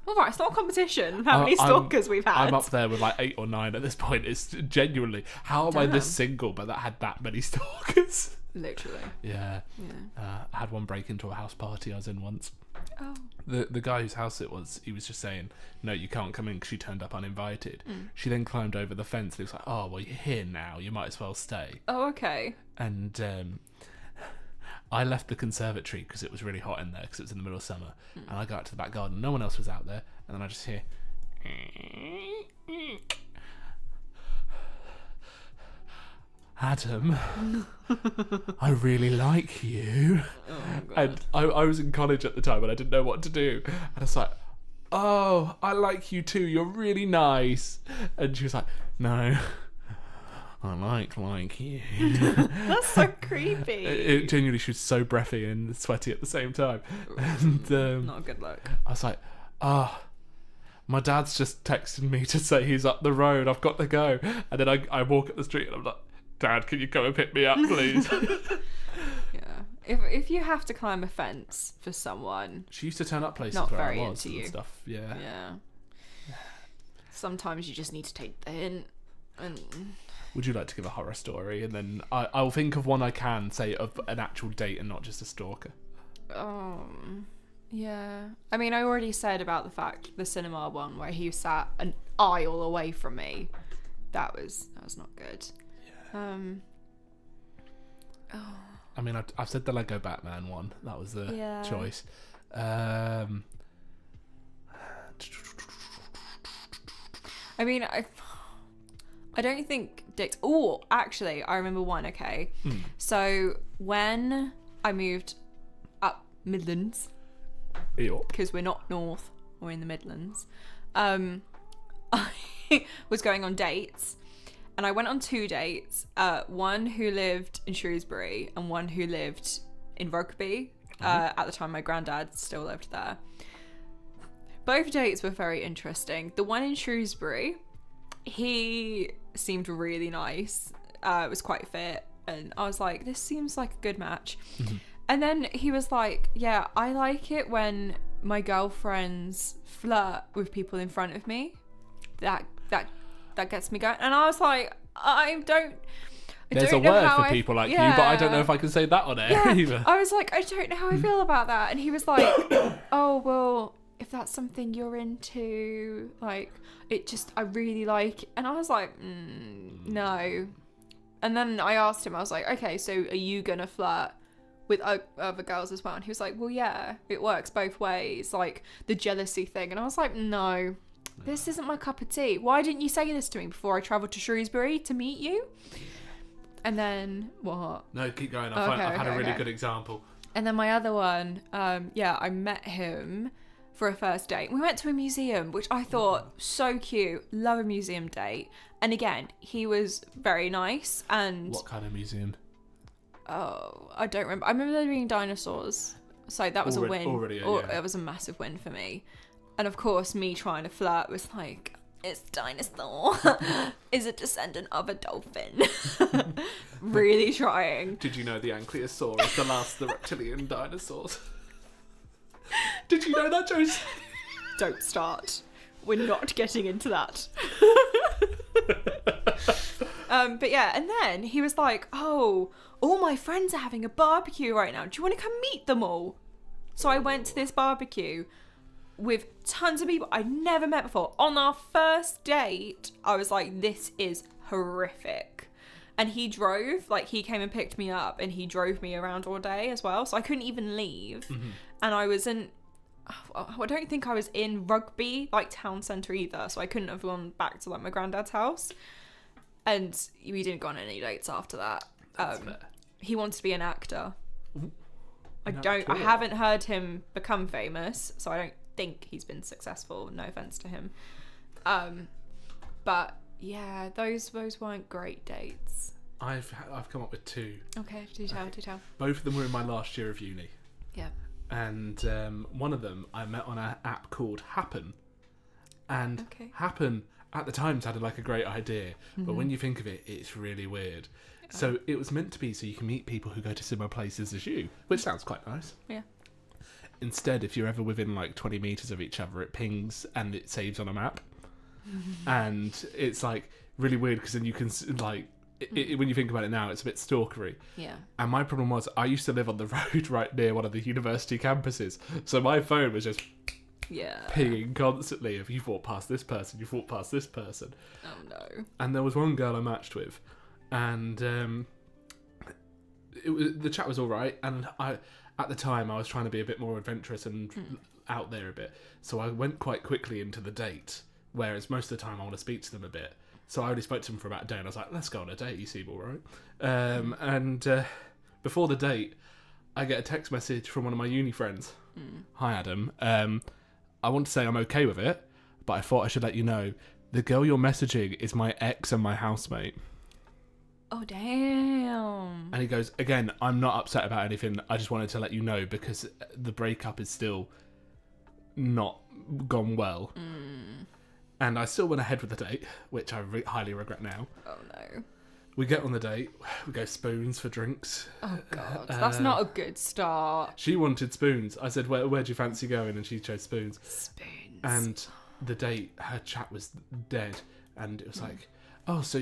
All right, it's not a competition. How many I'm- stalkers we've had? I'm up there with like 8 or 9 at this point. It's genuinely, how am I this Damn. single but that had that many stalkers? Literally. Yeah. Yeah. I had one break into a house party I was in once. Oh. The guy whose house it was, he was just saying, no, you can't come in because she turned up uninvited. Mm. She then climbed over the fence and he was like, oh, well, you're here now, you might as well stay. Oh, okay. And I left the conservatory because it was really hot in there because it was in the middle of summer. And I got out to the back garden, no one else was out there, and then I just hear Adam, I really like you. Oh, God. And I was in college at the time and I didn't know what to do. And I was like, oh, I like you too. You're really nice. And she was like, no, I like you. That's so creepy. It genuinely, she was so breathy and sweaty at the same time. And Not a good look. I was like, my dad's just texted me to say he's up the road. I've got to go. And then I walk up the street and I'm like, Dad, can you come and pick me up, please? Yeah. If you have to climb a fence for someone, She used to turn up places Not where very I was into and you. stuff. Yeah. yeah. Sometimes you just need to take the hint. And Would you like to give a horror story? And then I'll think of one I can say of an actual date and not just a stalker. yeah. I mean, I already said about the cinema one where he sat an aisle away from me. That was not good. I mean, I've said the Lego Batman one. That was the Yeah. choice. I mean, I don't think dicks. Oh, actually, I remember one. Okay, so when I moved up Midlands, Eeyore. because we're not north, we're in the Midlands, I was going on dates, and I went on 2 dates. One who lived in Shrewsbury and one who lived in Rugby. At the time, my granddad still lived there. Both dates were very interesting. The one in Shrewsbury, he seemed really nice. Was quite fit, and I was like, this seems like a good match. And then he was like, yeah, I like it when my girlfriends flirt with people in front of me. That gets me going. And I was like, There's a don't know word how for people like you, but I don't know if I can say that on air either. I was like, I don't know how I feel about that. And he was like, oh, well, if that's something you're into, like, I really like it. And I was like, no. And then I asked him, I was like, okay, so are you going to flirt with other girls as well? And he was like, well, yeah, it works both ways, like the jealousy thing. And I was like, no, this isn't my cup of tea. Why didn't you say this to me before I travelled to Shrewsbury to meet you? And then what? No, keep going. Okay, I've had a really okay. good example. And then my other one, I met him for a first date. We went to a museum, which I thought so cute. Love a museum date. And again, he was very nice. And What kind of museum? oh, I don't remember. I remember there being dinosaurs, so that was a win. Already, yeah. It was a massive win for me. And of course, me trying to flirt was like, It's dinosaur. Is a descendant of a dolphin. Really trying. Did you know the Ankylosaur is the last of the reptilian dinosaurs? Did you know that, Josie? Don't start. We're not getting into that. But yeah, and then he was like, oh, all my friends are having a barbecue right now. Do you want to come meet them all? So I went to this barbecue with tons of people I'd never met before. On our first date, I was like, this is horrific. And he drove, like he came and picked me up and he drove me around all day as well. So I couldn't even leave. Mm-hmm. And I don't think I was in Rugby, like town centre either. So I couldn't have gone back to like my granddad's house. And we didn't go on any dates after that. He wants to be an actor. I haven't heard him become famous, so I don't think he's been successful. No offense to him. But yeah, those weren't great dates. I've come up with two. Okay, do tell. Both of them were in my last year of uni. Yeah. And one of them I met on an app called Happen. And Happen at the time sounded like a great idea, but when you think of it, it's really weird. So it was meant to be so you can meet people who go to similar places as you, which sounds quite nice. Yeah. Instead, if you're ever within like 20 metres of each other, it pings and it saves on a map. And it's like really weird because then you can like, when you think about it now, it's a bit stalkery. Yeah. And my problem was I used to live on the road right near one of the university campuses. So my phone was just pinging constantly if you've walked past this person, you've walked past this person. Oh no. And there was one girl I matched with. And the chat was all right, and at the time I was trying to be a bit more adventurous and out there a bit, so I went quite quickly into the date, whereas most of the time I want to speak to them a bit. So I only spoke to them for about a day, and I was like, let's go on a date, you seem all right. And before the date, I get a text message from one of my uni friends. Hi Adam, I want to say I'm okay with it, but I thought I should let you know, the girl you're messaging is my ex and my housemate. Oh, damn. And he goes, again, I'm not upset about anything. I just wanted to let you know because the breakup is still not gone well. And I still went ahead with the date, which I highly regret now. Oh, no. We get on the date. We go spoons for drinks. Oh, God. That's not a good start. She wanted spoons. I said, where do you fancy going? And she chose spoons. Spoons. And the date, her chat was dead. And it was like, oh, so...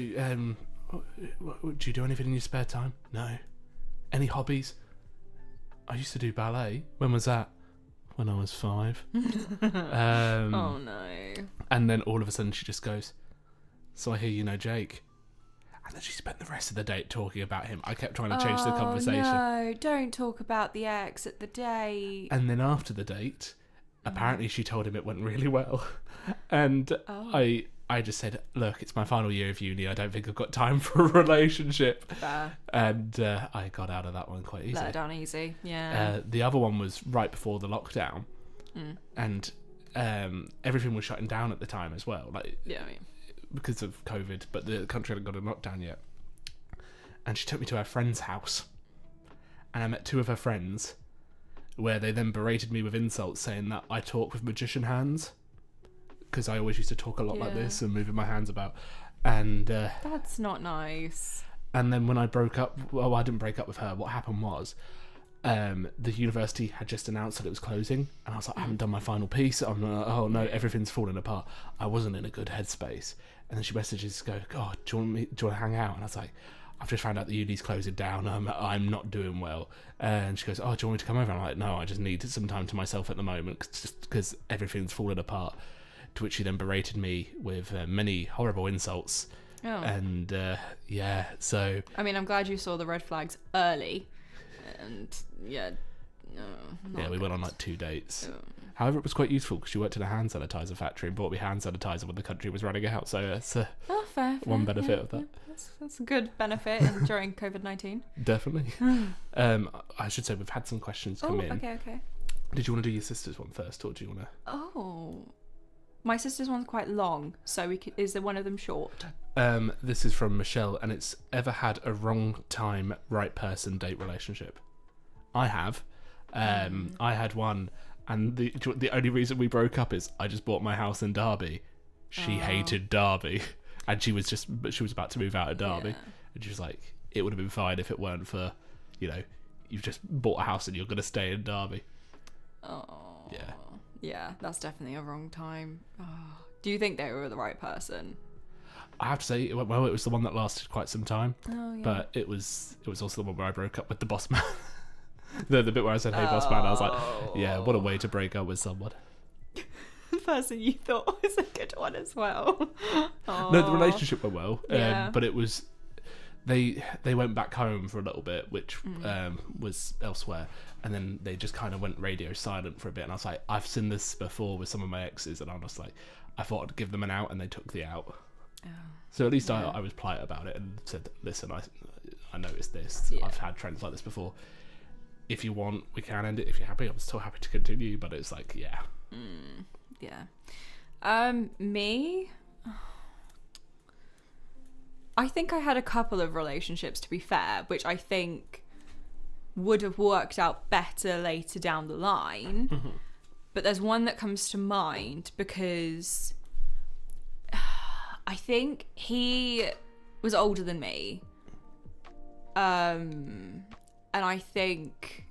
do you do anything in your spare time? No. Any hobbies? I used to do ballet. When was that? When I was 5. Oh no. And then all of a sudden she just goes, so I hear you know Jake. And then she spent the rest of the date talking about him. I kept trying to change the conversation. No, don't talk about the ex at the date. And then after the date, apparently she told him it went really well. And I just said, look, it's my final year of uni. I don't think I've got time for a relationship. Fair. And I got out of that one quite easy. Let it down easy, yeah. The other one was right before the lockdown. And everything was shutting down at the time as well. Because of COVID, but the country hadn't got a lockdown yet. And she took me to her friend's house. And I met 2 of her friends, where they then berated me with insults saying that I talk with magician hands. Because I always used to talk a lot like this and moving my hands about. And that's not nice. And then when I broke up, well, I didn't break up with her. What happened was the university had just announced that it was closing. And I was like, I haven't done my final piece. I'm like, oh no, everything's falling apart. I wasn't in a good headspace. And then she messages, go, God, do you want to hang out? And I was like, I've just found out the uni's closing down. I'm not doing well. And she goes, oh, do you want me to come over? I'm like, no, I just need some time to myself at the moment because everything's falling apart. To which she then berated me with many horrible insults. Oh. And so... I mean, I'm glad you saw the red flags early. And we went on like 2 dates. However, it was quite useful because she worked in a hand sanitizer factory and bought me hand sanitizer when the country was running out. So that's fair, one benefit of that. That's a good benefit during COVID-19. Definitely. I should say we've had some questions come in. Okay. Did you want to do your sister's one first, or do you want to... Oh... My sister's one's quite long, so is there one of them short? This is from Michelle, and it's ever had a wrong time, right person date relationship. I have. I had one, and the only reason we broke up is I just bought my house in Derby, she hated Derby, and she was about to move out of Derby, and she was like, it would have been fine if it weren't for, you've just bought a house and you're gonna stay in Derby. Oh. Yeah. Yeah, that's definitely a wrong time. Oh. Do you think they were the right person? I have to say, it went well. It was the one that lasted quite some time. Oh, yeah. But it was also the one where I broke up with the boss man. the bit where I said, "Hey, boss man," I was like, "Yeah, what a way to break up with someone." The person you thought was a good one as well. No, the relationship went well. Yeah. But it was they went back home for a little bit, which was elsewhere, and then they just kind of went radio silent for a bit. And I was like, I've seen this before with some of my exes, and I was like, I thought I'd give them an out, and they took the out. Oh. So at least I was polite about it and said, listen, I noticed this. Yeah. I've had trends like this before. If you want, we can end it. If you're happy, I'm still happy to continue. But it's like, yeah. Yeah. Me? I think I had a couple of relationships, to be fair, which I think would have worked out better later down the line. Mm-hmm. But there's one that comes to mind because I think he was older than me. And I think,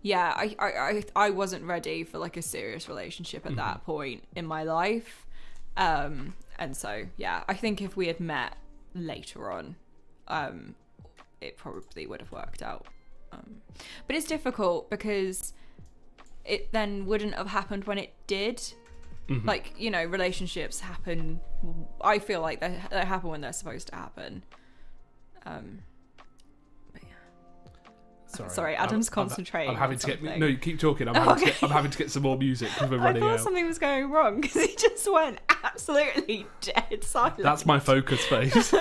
yeah, I wasn't ready for like a serious relationship at that point in my life. And so, yeah, I think if we had met later on, it probably would have worked out. But it's difficult because it then wouldn't have happened when it did. Mm-hmm. Like, relationships happen. I feel like they happen when they're supposed to happen. But yeah. Sorry, Adam's concentrating. I'm having to get. No, you keep talking. I'm having to get some more music because we're running out. I thought something was going wrong because he just went absolutely dead silent. That's my focus phase.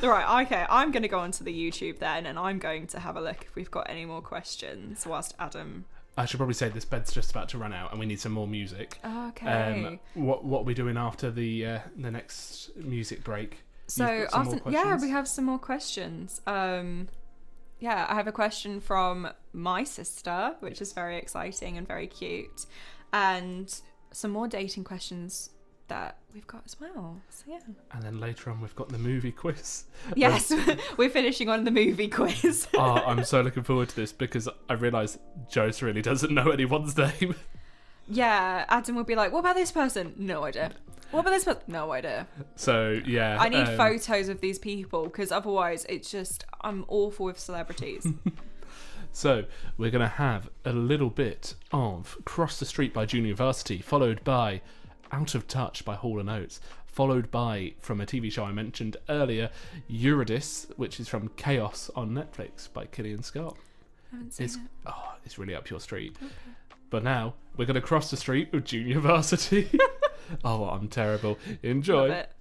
Right, okay. I'm going to go onto the YouTube then, and I'm going to have a look if we've got any more questions whilst Adam. I should probably say this bed's just about to run out, and we need some more music. Okay. What are we doing after the next music break? So after, we have some more questions. I have a question from my sister, which is very exciting and very cute, and some more dating questions that we've got as well. So yeah. And then later on, we've got the movie quiz. Yes, we're finishing on the movie quiz. I'm so looking forward to this because I realise Joyce really doesn't know anyone's name. Yeah, Adam would be like, "What about this person? No idea. What about this person? No idea." So yeah, I need photos of these people because otherwise, it's just I'm awful with celebrities. So we're gonna have a little bit of "Cross the Street" by Junior Varsity, followed by "Out of Touch" by Hall & Oates, followed by, from a TV show I mentioned earlier, Eurydice, which is from Chaos on Netflix by Killian Scott. I haven't seen it. It's really up your street. Okay. But now we're going to cross the street with Junior Varsity. Oh, I'm terrible. Enjoy. Love it.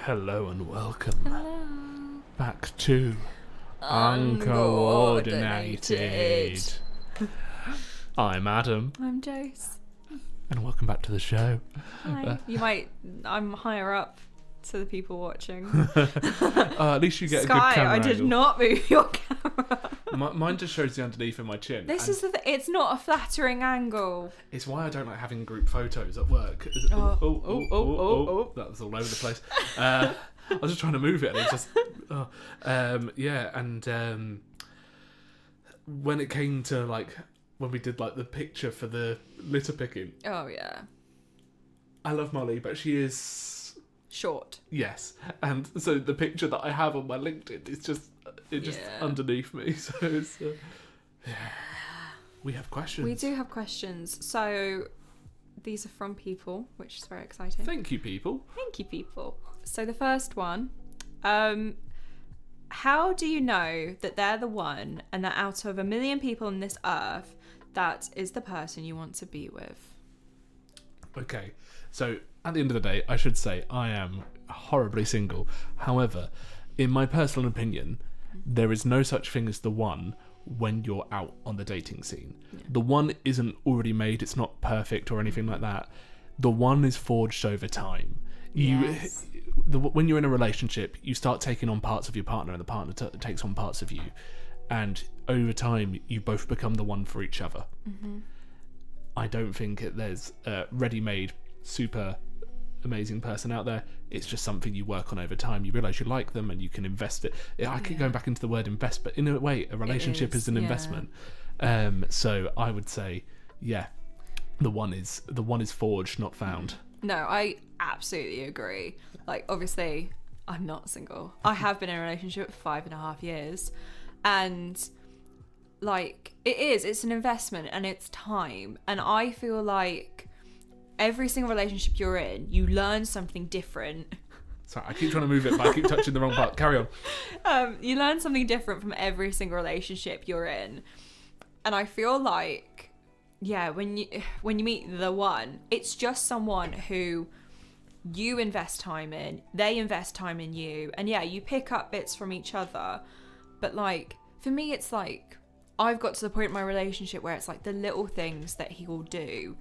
Hello and welcome Hello. back to Uncoordinated. I'm Adam, I'm Jace. and welcome back to the show. Hi. I'm higher up to the people watching. At least you get Sky, a good camera I did angle. not move your camera. Mine just shows the underneath of my chin. This and is it's not a flattering angle. It's why I don't like having group photos at work. Oh. That was all over the place. I was just trying to move it, and it just. When it came to when we did the picture for the litter picking. Oh yeah. I love Molly, but she is Short. yes, and so the picture that I have on my LinkedIn is just underneath me. So it's we have questions. We do have questions. So these are from people, which is very exciting. Thank you, people. Thank you, people. So the first one, how do you know that they're the one and that out of 1 million people on this earth, that is the person you want to be with? Okay, so at the end of the day, I should say I am horribly single. However, in my personal opinion, there is no such thing as the one when you're out on the dating scene. Yeah. The one isn't already made, it's not perfect or anything like that. The one is forged over time. When you're in a relationship, you start taking on parts of your partner, and the partner takes on parts of you, and over time you both become the one for each other. Mm-hmm. I don't think there's a ready-made super amazing person out there. It's just something you work on over time. You realise you like them and you can invest it. I keep going back into the word invest, but in a way a relationship is an investment. So I would say the one is forged, not found. No, I absolutely agree. Obviously I'm not single. I have been in a relationship for 5.5 years, and it's an investment and it's time, and I feel like every single relationship you're in, you learn something different. Sorry, I keep trying to move it, but I keep touching the wrong part. Carry on. You learn something different from every single relationship you're in, and I feel like when you meet the one, it's just someone who you invest time in, they invest time in you, and you pick up bits from each other. But for me, it's I've got to the point in my relationship where it's the little things that he will do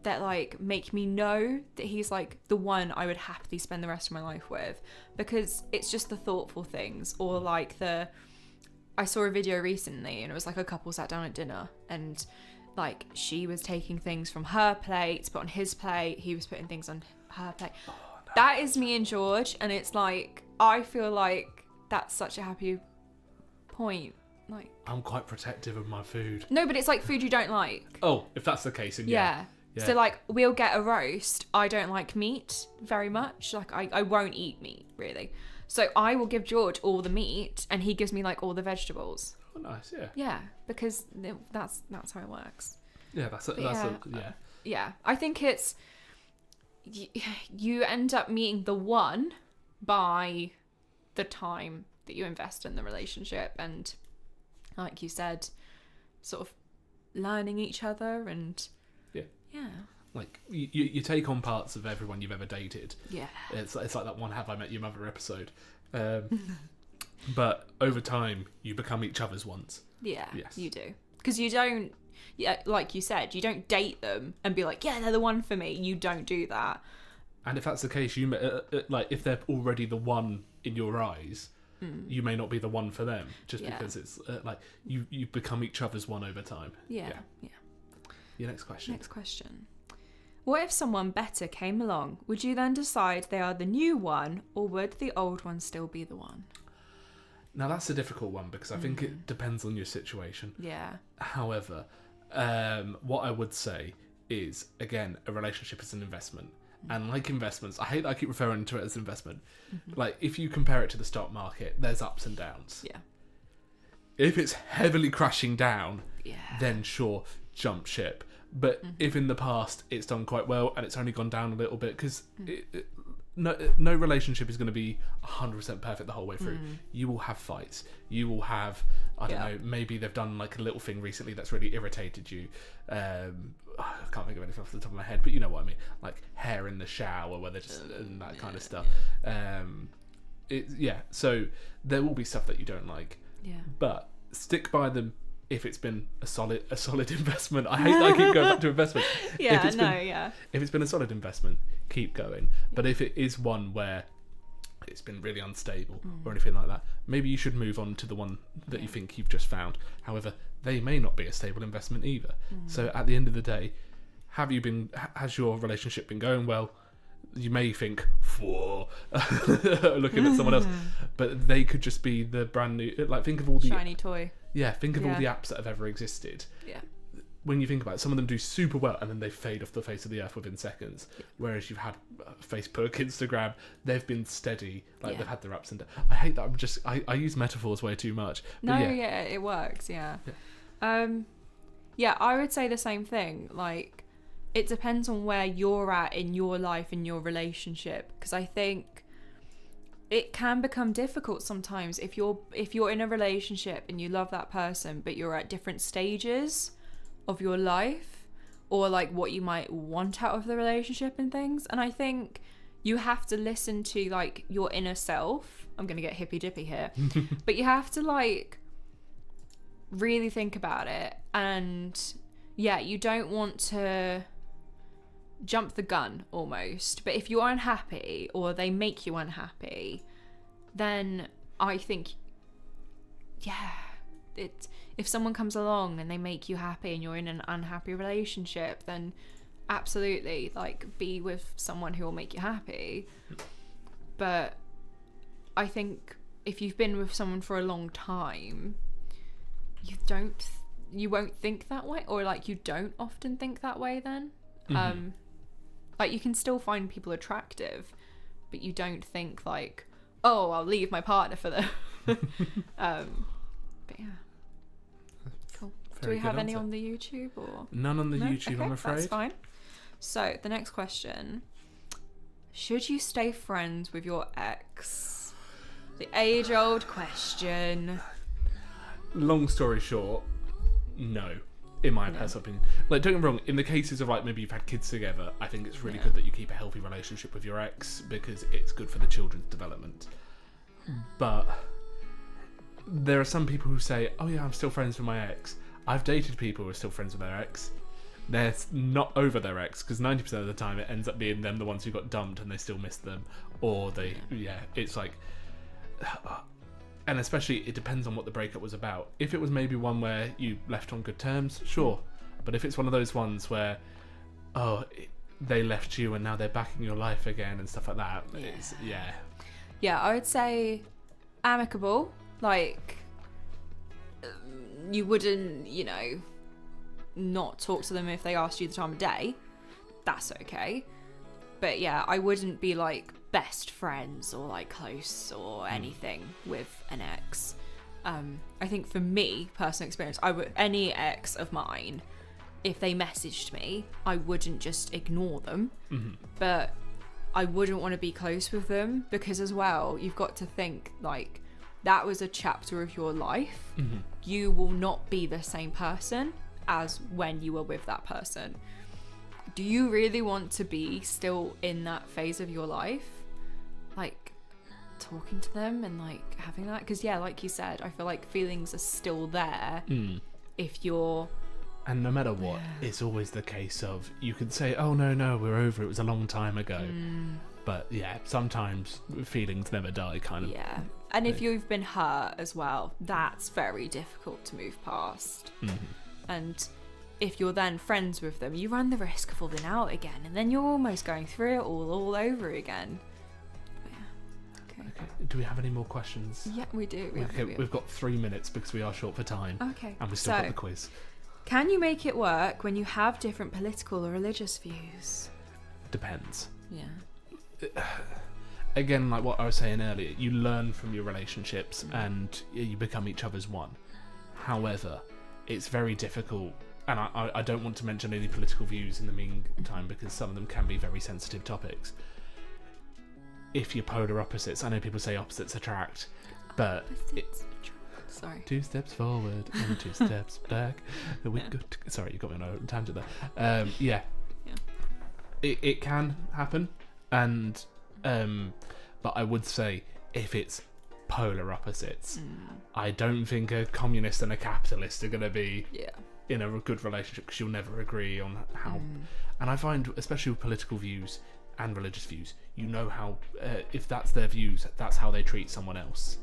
that make me know that he's the one I would happily spend the rest of my life with, because it's just the thoughtful things. Or I saw a video recently, and it was a couple sat down at dinner, and she was taking things from her plate to put on his plate, he was putting things on her plate. Oh, no. That is me and George, and it's I feel like that's such a happy point. I'm quite protective of my food. No, but it's food you don't like. Oh, if that's the case, then yeah. So we'll get a roast. I don't like meat very much. I won't eat meat really. So I will give George all the meat, and he gives me all the vegetables. Oh, nice. Yeah. Yeah, because that's how it works. Yeah, Yeah, I think it's you end up meeting the one by the time that you invest in the relationship, and like you said, sort of learning each other, and you take on parts of everyone you've ever dated. Yeah, it's like that one Have I Met Your Mother episode. But over time you become each other's ones. Yeah, yes. You do, because you don't. Yeah, like you said, you don't date them and be they're the one for me. You don't do that. And if that's the case, you if they're already the one in your eyes, you may not be the one for them, just because it's you become each other's one over time. Yeah. Your next question. What if someone better came along? Would you then decide they are the new one, or would the old one still be the one? Now that's a difficult one, because I think it depends on your situation. Yeah. However, what I would say is, again, a relationship is an investment. And like investments, I hate that I keep referring to it as investment. Mm-hmm. If you compare it to the stock market, there's ups and downs. Yeah. If it's heavily crashing down, then sure, jump ship. But if in the past it's done quite well and it's only gone down a little bit, because no relationship is going to be 100% perfect the whole way through. You will have fights. You will have, I don't know, maybe they've done like a little thing recently that's really irritated you. I can't think of anything off the top of my head, but you know what I mean, like hair in the shower where they're just and that kind of stuff. So there will be stuff that you don't like, but stick by them if it's been a solid investment. I hate that I keep going back to investment. If it's been a solid investment, keep going. But if it is one where it's been really unstable or anything like that, maybe you should move on to the one that you think you've just found. However, they may not be a stable investment either. So at the end of the day, has your relationship been going well? You may think, whoa, looking at someone else, but they could just be the brand new, like, think of all the shiny toy. Yeah, think of all the apps that have ever existed. Yeah. When you think about it, some of them do super well and then they fade off the face of the earth within seconds. Whereas you've had Facebook, Instagram, they've been steady. Like, they've had their ups and downs. I hate that. I use metaphors way too much. But it works, yeah. I would say the same thing. Like, it depends on where you're at in your life, in your relationship. Because I think it can become difficult sometimes if you're in a relationship and you love that person, but you're at different stages of your life, or like what you might want out of the relationship and things. And I think you have to listen to like your inner self. I'm gonna get hippy dippy here, but you have to like really think about it. And you don't want to jump the gun almost, but if you're unhappy or they make you unhappy, then I think if someone comes along and they make you happy and you're in an unhappy relationship, then absolutely, like, be with someone who will make you happy. But I think if you've been with someone for a long time, you won't think that way, or like you don't often think that way then. Like, you can still find people attractive, but you don't think like, oh, I'll leave my partner for them. But yeah. Cool. Do we have any on the YouTube or? None on the YouTube, okay, I'm afraid. That's fine. So the next question: should you stay friends with your ex? The age-old question. Long story short, no. In my personal opinion, like, don't get me wrong, in the cases of like maybe you've had kids together, I think it's really good that you keep a healthy relationship with your ex, because it's good for the children's development. But there are some people who say, oh yeah, I'm still friends with my ex. I've dated people who are still friends with their ex. They're not over their ex, because 90% of the time it ends up being them the ones who got dumped and they still miss them, or it's like, and especially it depends on what the breakup was about. If it was maybe one where you left on good terms, sure. But if it's one of those ones where, they left you and now they're back in your life again and stuff like that, I would say amicable. Like, you wouldn't, not talk to them if they asked you the time of day. That's okay. But I wouldn't be like best friends or like close or anything with an ex. I think for me, personal experience, any ex of mine, if they messaged me, I wouldn't just ignore them, but I wouldn't want to be close with them, because as well, you've got to think like that was a chapter of your life. You will not be the same person as when you were with that person. Do you really want to be still in that phase of your life, like talking to them and like having that? Because like you said, I feel like feelings are still there if you're, and no matter what, it's always the case of, you could say, oh no, we're over, it was a long time ago, but sometimes feelings never die, kind of. And if you've been hurt as well, that's very difficult to move past. And if you're then friends with them, you run the risk of falling out again, and then you're almost going through it all over again. But okay. Do we have any more questions? Yeah, we do. We've got 3 minutes because we are short for time. Okay. And we've still got the quiz. Can you make it work when you have different political or religious views? Depends. Yeah. Again, like what I was saying earlier, you learn from your relationships and you become each other's one. However, it's very difficult, and I don't want to mention any political views in the meantime because some of them can be very sensitive topics. if you're polar opposites. I know people say opposites attract, but Sorry. 2 steps forward and 2 steps back. Sorry, you got me on a tangent there. Yeah. It can happen, and but I would say if it's polar opposites, I don't think a communist and a capitalist are going to be in a good relationship, because you'll never agree on how. And I find, especially with political views and religious views, you know how if that's their views, that's how they treat someone else.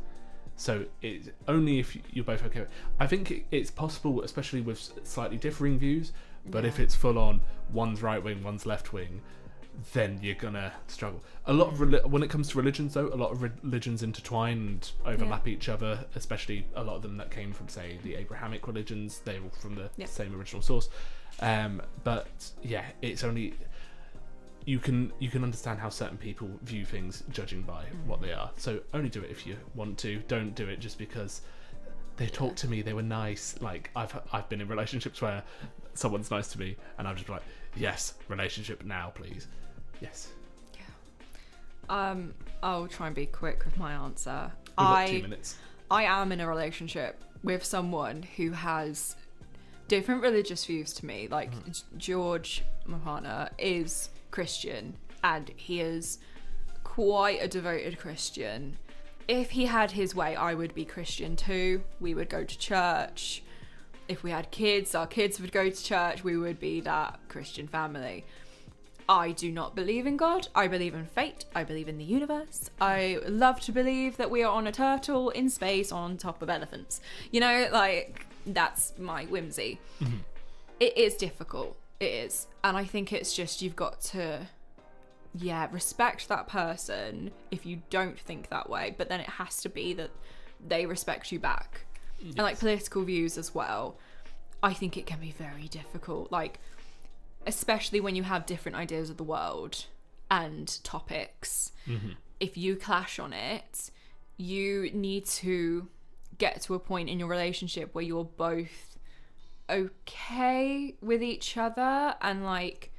So it's only if you're both okay. I think it's possible, especially with slightly differing views, but if it's full on, one's right wing, one's left wing, then you're gonna struggle. A lot of when it comes to religions, though, a lot of religions intertwine and overlap each other. Especially a lot of them that came from, say, the Abrahamic religions. They were from the same original source. But yeah, it's only you can understand how certain people view things judging by what they are. So only do it if you want to. Don't do it just because they talked to me, they were nice. Like I've been in relationships where someone's nice to me and I'm just like, yes, relationship now, please. Yes. Yeah. I'll try and be quick with my answer. We've got 2 minutes. I am in a relationship with someone who has different religious views to me. Like George, my partner, is Christian, and he is quite a devoted Christian. If he had his way, I would be Christian too. We would go to church. If we had kids, our kids would go to church. We would be that Christian family. I do not believe in God. I believe in fate. I believe in the universe. I love to believe that we are on a turtle in space on top of elephants. You know, like, that's my whimsy. It is difficult. It is. And I think it's just, you've got to, respect that person if you don't think that way. But then it has to be that they respect you back. Yes. And like political views as well. I think it can be very difficult. Like, especially when you have different ideas of the world and topics. If you clash on it, you need to get to a point in your relationship where you're both okay with each other. And like,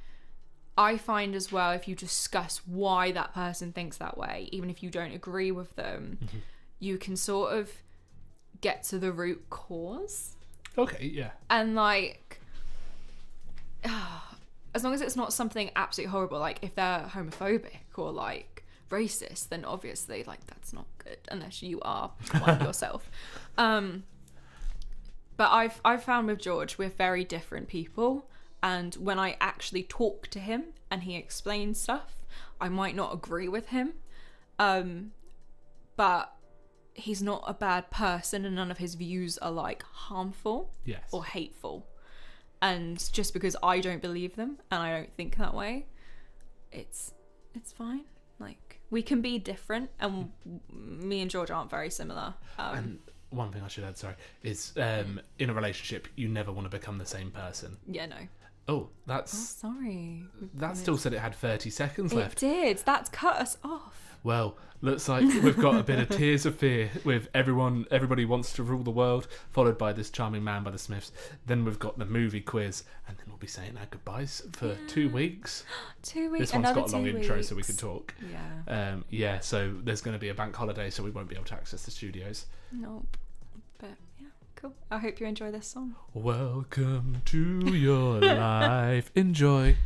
I find as well, if you discuss why that person thinks that way, even if you don't agree with them, you can sort of get to the root cause. Okay, yeah. And like, as long as it's not something absolutely horrible, like if they're homophobic or like racist, then obviously like that's not good unless you are one yourself. But I've found with George, we're very different people, and when I actually talk to him and he explains stuff, I might not agree with him, but he's not a bad person, and none of his views are like harmful or hateful. And just because I don't believe them and I don't think that way, it's fine. Like, we can be different, and me and George aren't very similar. And one thing I should add, sorry, is in a relationship, you never want to become the same person. Yeah, no. Oh, that's... Oh, sorry. That still said it had 30 seconds left. It did. That's cut us off. Well, looks like we've got a bit of Tears of Fear with Everybody Wants to Rule the World, followed by This Charming Man by the Smiths. Then we've got the movie quiz, and then we'll be saying our goodbyes for 2 weeks. 2 weeks. This one's Another got a long 2 intro, weeks. so we can talk. Yeah. So there's going to be a bank holiday, so we won't be able to access the studios. Nope. But yeah, cool. I hope you enjoy this song. Welcome to your life. Enjoy.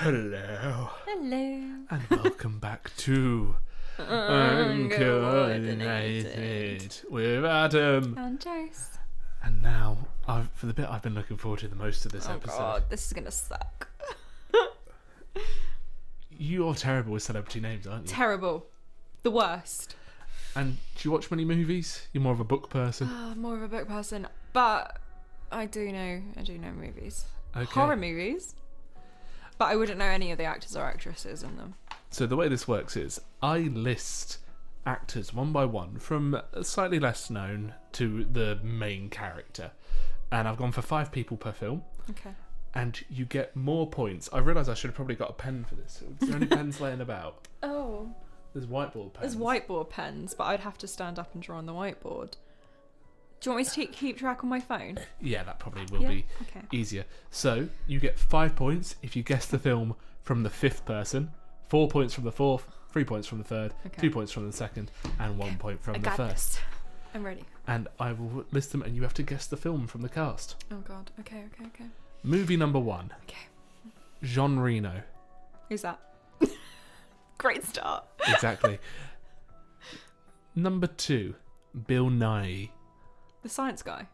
Hello. Hello. And welcome back to Uncoordinated with Adam. And Jace. And now, for the bit I've been looking forward to the most of this episode. God, this is going to suck. You're terrible with celebrity names, aren't you? Terrible. The worst. And do you watch many movies? You're more of a book person. More of a book person. But I do know movies. Okay. Horror movies. But I wouldn't know any of the actors or actresses in them. So the way this works is I list actors one by one from slightly less known to the main character. And I've gone for 5 people per film. Okay. And you get more points. I realise I should have probably got a pen for this. Is there any pens laying about? Oh. There's whiteboard pens. There's whiteboard pens, but I'd have to stand up and draw on the whiteboard. Do you want me to keep track on my phone? Yeah, that probably will be okay. easier. So, you get 5 points if you guess the film from the 5th person, 4 points from the 4th, 3 points from the 3rd, 2 points from the 2nd, and 1 point from the 1st. This. I'm ready. And I will list them and you have to guess the film from the cast. Oh god. Okay. Movie number 1. Okay. Jean Reno. Who's that? Great start. Exactly. Number 2. Bill Nye. The science guy.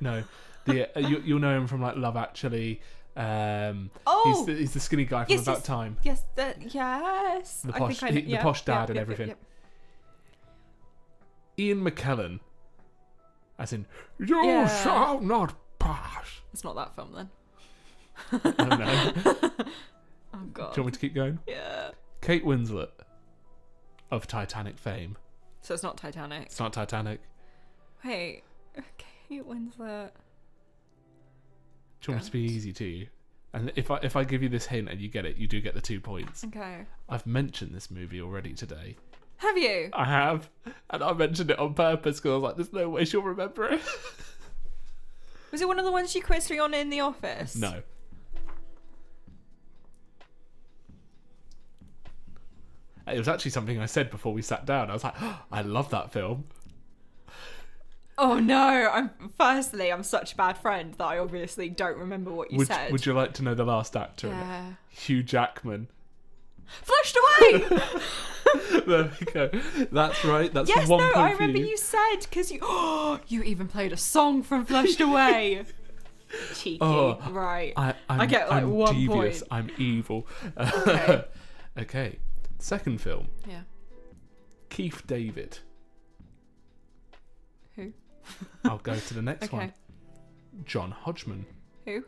No. You'll know him from like Love Actually. He's the skinny guy from About Time. Yes. The posh, I think the posh dad and everything. Yep. Ian McKellen, as in you shall not pass. It's not that film then. Oh no. Oh god. Do you want me to keep going? Yeah. Kate Winslet, of Titanic fame. So it's not Titanic. It's not Titanic. Wait. Kate Winslet. Do you want it to be easy to you? And if I give you this hint and you get it, you do get the 2 points. Okay. I've mentioned this movie already today. Have you? I have. And I mentioned it on purpose because I was like, there's no way she'll remember it. Was it one of the ones you quizzed me on in the office? No. It was actually something I said before we sat down. I was like, oh, I love that film. Oh no! I'm such a bad friend that I obviously don't remember what you said. Would you like to know the last actor in Yeah. it? Hugh Jackman. Flushed away! There we go. That's right. That's Yes, 1 no, point I for remember you said, because you even played a song from Flushed Away. Cheeky. Right. I get like I'm 1 devious. point. I'm evil. Okay. Okay. Second film. Yeah. Keith David. Who? I'll go to the next Okay. one. John Hodgman. Who?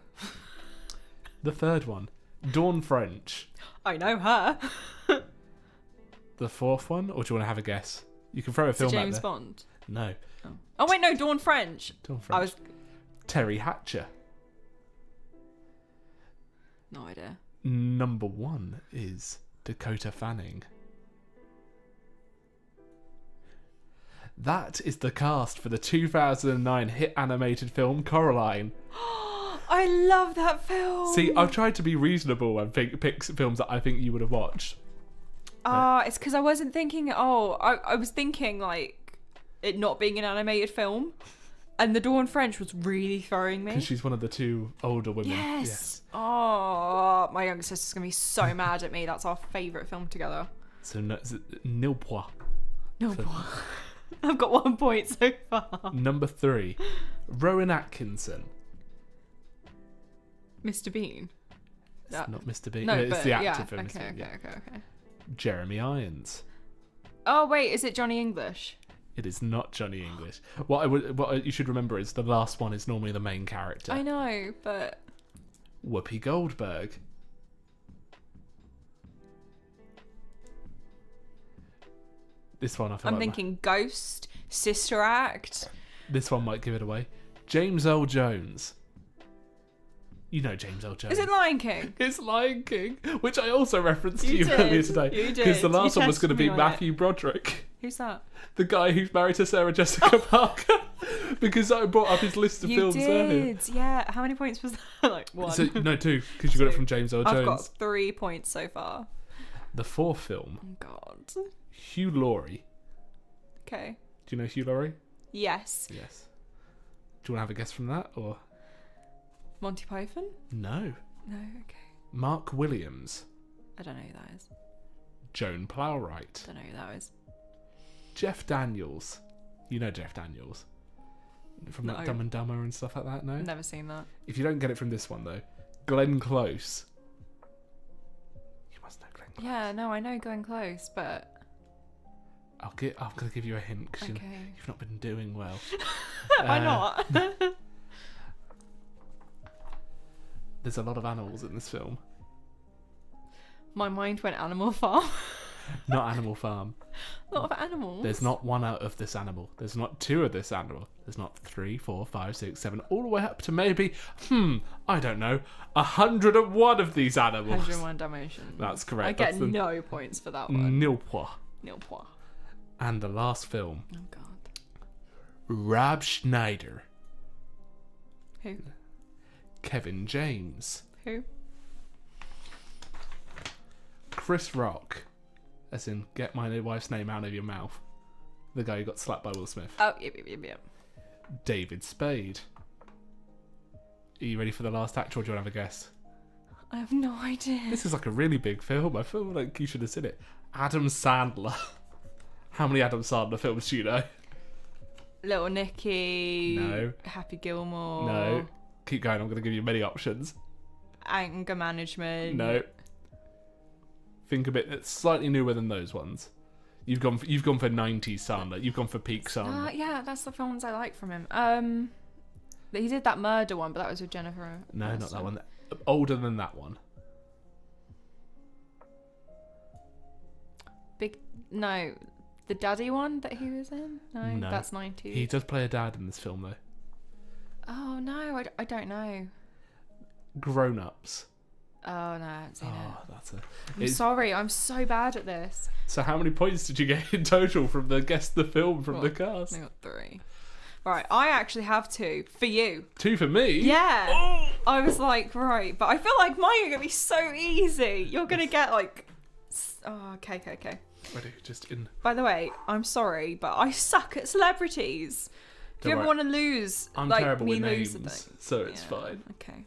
The third one. Dawn French. I know her. The 4th one, or do you want to have a guess? You can throw a film out there. James Bond. No. Oh wait, no, Dawn French. Dawn French. I was Terry Hatcher. no idea. Number 1 is Dakota Fanning. That is the cast for the 2009 hit animated film Coraline. I love that film. See, I've tried to be reasonable and pick films that I think you would have watched. It's because I wasn't thinking. I was thinking like it not being an animated film, and the Dawn French was really throwing me. Because she's one of the 2 older women. Yes. Oh, my younger sister's gonna be so mad at me. That's our favourite film together. So nil point. No, I've got 1 point so far. Number 3, Rowan Atkinson. Mr. Bean. It's not Mr. Bean. No, It's but the actor yeah. for Mr. Okay, Bean. okay. Jeremy Irons. Oh wait, is it Johnny English? It is not Johnny English. What you should remember is the last one is normally the main character. I know, but Whoopi Goldberg. This one I'm thinking Ghost, Sister Act. This one might give it away. James Earl Jones. You know James Earl Jones. Is it Lion King? It's Lion King, which I also referenced to you did. earlier today. You did. Because the last one was going to be tested me on Matthew Broderick, Who's that? the guy who's married to Sarah Jessica Parker. Because I brought up his list of films earlier. Yeah. How many points was that? Like 1. So, no, 2, because you got it from James Earl Jones. I've got 3 points so far. The 4th film, Oh God. Hugh Laurie. Okay. Do you know Hugh Laurie? Yes. Yes. Do you want to have a guess from that, or Monty Python? no? No. Okay. Mark Williams. I don't know who that is. Joan Plowright. Don't know who that is. Jeff Daniels. You know Jeff Daniels. From like Dumb and Dumber and stuff like that, no? Never seen that. If you don't get it from this one, though, Glenn Close. You must know Glenn Close. Yeah, no, I know Going Close, but... I'm going to give you a hint because Okay. you've not been doing well. Why not? There's a lot of animals in this film. My mind went Animal Farm. Not Animal Farm. A lot of animals. There's not one out of this animal. There's not two of this animal. There's not 3, 4, 5, 6, 7, all the way up to maybe, I don't know, 101 of these animals. 101 Dalmatians. That's correct. I get no points for that one. Nil point. Nil point. And the last film. Oh, God. Rob Schneider. Who? Kevin James. Who? Chris Rock. As in, get my wife's name out of your mouth. The guy who got slapped by Will Smith. Oh, yep. David Spade. Are you ready for the last actor, or do you want to have a guess? I have no idea. This is like a really big film. I feel like you should have seen it. Adam Sandler. How many Adam Sandler films do you know? Little Nicky. No. Happy Gilmore. No. Keep going, I'm going to give you many options. Anger Management. No. Think a bit. It's slightly newer than those ones. You've gone for 90s Sandler. You've gone for peak Sandler. Yeah, that's the films I like from him. He did that murder one, but that was with Jennifer. No, Aniston. not that one. Older than that one. No, the daddy one that he was in. No, that's 90s. He does play a dad in this film though. Oh no, I don't know. Grown Ups. Oh no, I haven't seen it. That's I'm sorry, I'm so bad at this. So how many points did you get in total from the guess the film from the cast? I got 3. Right, I actually have 2 for you. 2 for me? Yeah. Oh! I was like, right, but I feel like mine are gonna be so easy. You're gonna get like, okay. Ready, just in. By the way, I'm sorry, but I suck at celebrities. If you ever want to lose, I'm like terrible me with lose names, so it's fine. Okay.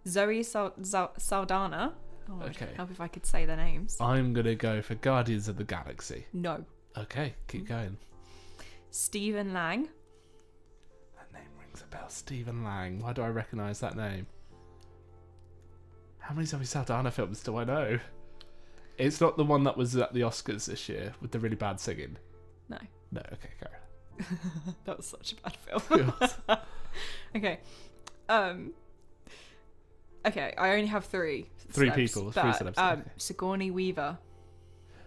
Zoe Saldana. Oh, Okay. Help if I could say their names. I'm gonna go for Guardians of the Galaxy. No. Okay, keep going. Stephen Lang. That name rings a bell. Stephen Lang. Why do I recognise that name? How many Zoe Saldana films do I know? It's not the one that was at the Oscars this year with the really bad singing. No. No, okay, Karen. That was such a bad film. Okay. Okay, I only have 3. 3 celebs, people, 3 but, celebs. Okay. Sigourney Weaver.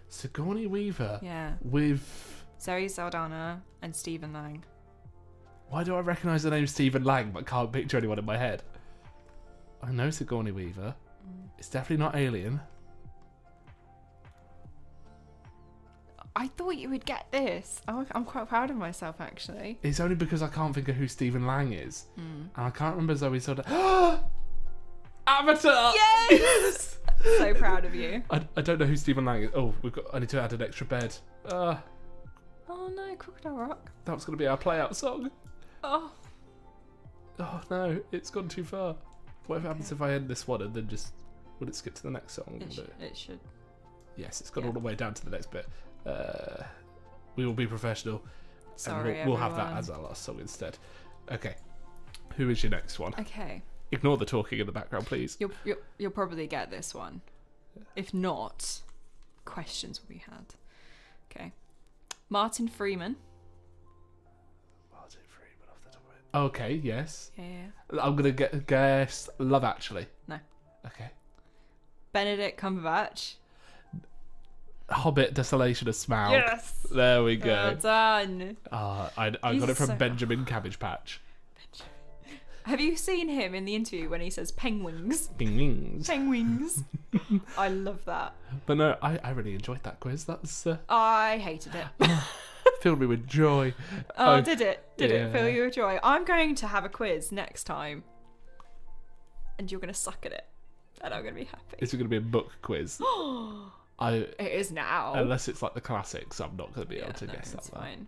Sigourney Weaver. Yeah. With... Zoe Saldana and Stephen Lang. Why do I recognise the name Stephen Lang but can't picture anyone in my head? I know Sigourney Weaver. It's definitely not Alien. I thought you would get this. I'm quite proud of myself, actually. It's only because I can't think of who Stephen Lang is. And I can't remember Zoe Saldana. Avatar! Yes! So proud of you. I don't know who Stephen Lang is. Oh, I need to add an extra bed. Oh no, Crocodile Rock. That was going to be our play-out song. Oh. Oh no, it's gone too far. What happens if I end this one and then just... Would it skip to the next song? It should. Yes, it's gone all the way down to the next bit. We will be professional. Sorry, and we'll have that as our last song instead. Okay. Who is your next one? Okay. Ignore the talking in the background, please. You'll probably get this one. If not, questions will be had. Okay. Martin Freeman. Martin Freeman off the top of it. Okay, yes. Yeah. I'm going to guess Love Actually. No. Okay. Benedict Cumberbatch. Hobbit Desolation of Smaug. Yes. There we go. Well done. I got it from Benjamin Cabbage Patch. Have you seen him in the interview when he says penguins? Penguins. Penguins. I love that. But no, I really enjoyed that quiz. That was I hated it. filled me with joy. Oh, did it? Did it fill you with joy? I'm going to have a quiz next time, and you're going to suck at it, and I'm going to be happy. Is it going to be a book quiz? It is now. Unless it's like the classics, I'm not going to be able to guess that. Fine.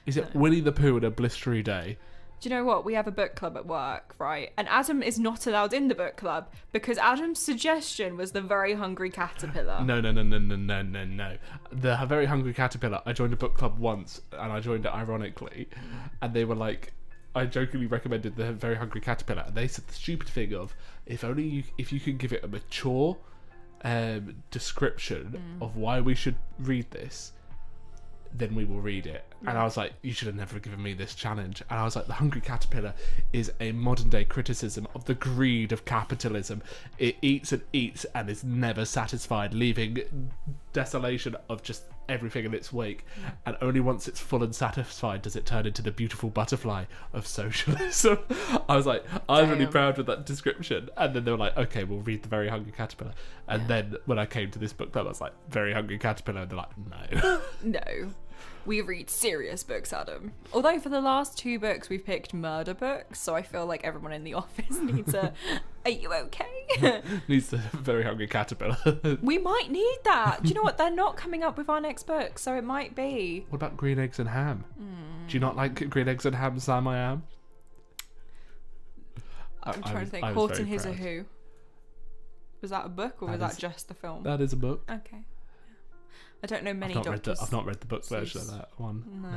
Is it Winnie the Pooh and a Blistery Day? Do you know what? We have a book club at work, right? And Adam is not allowed in the book club because Adam's suggestion was The Very Hungry Caterpillar. No. The Very Hungry Caterpillar, I joined a book club once, and I joined it ironically, and they were like, I jokingly recommended The Very Hungry Caterpillar, and they said the stupid thing of, if you could give it a mature description of why we should read this, then we will read it. And I was like, you should have never given me this challenge. And I was like, The Hungry Caterpillar is a modern day criticism of the greed of capitalism. It eats and is never satisfied, leaving desolation of just everything in its wake. And only once it's full and satisfied does it turn into the beautiful butterfly of socialism. I was like, I'm really proud of that description. And then they were like, okay, we'll read The Very Hungry Caterpillar. And then when I came to this book club, I was like, Very Hungry Caterpillar, and they're like, no. No. We read serious books, Adam. Although for the last 2 books we've picked murder books, so I feel like everyone in the office needs a "Are you okay?" Needs the Very Hungry Caterpillar. We might need that. Do you know what? They're not coming up with our next book, so it might be. What about Green Eggs and Ham? Do you not like Green Eggs and Ham, Sam? I am. I'm trying to think. Horton His a Who. Was that a book or was that just the film? That is a book. Okay. I don't know many doctors. I've not read the book version of that one. No.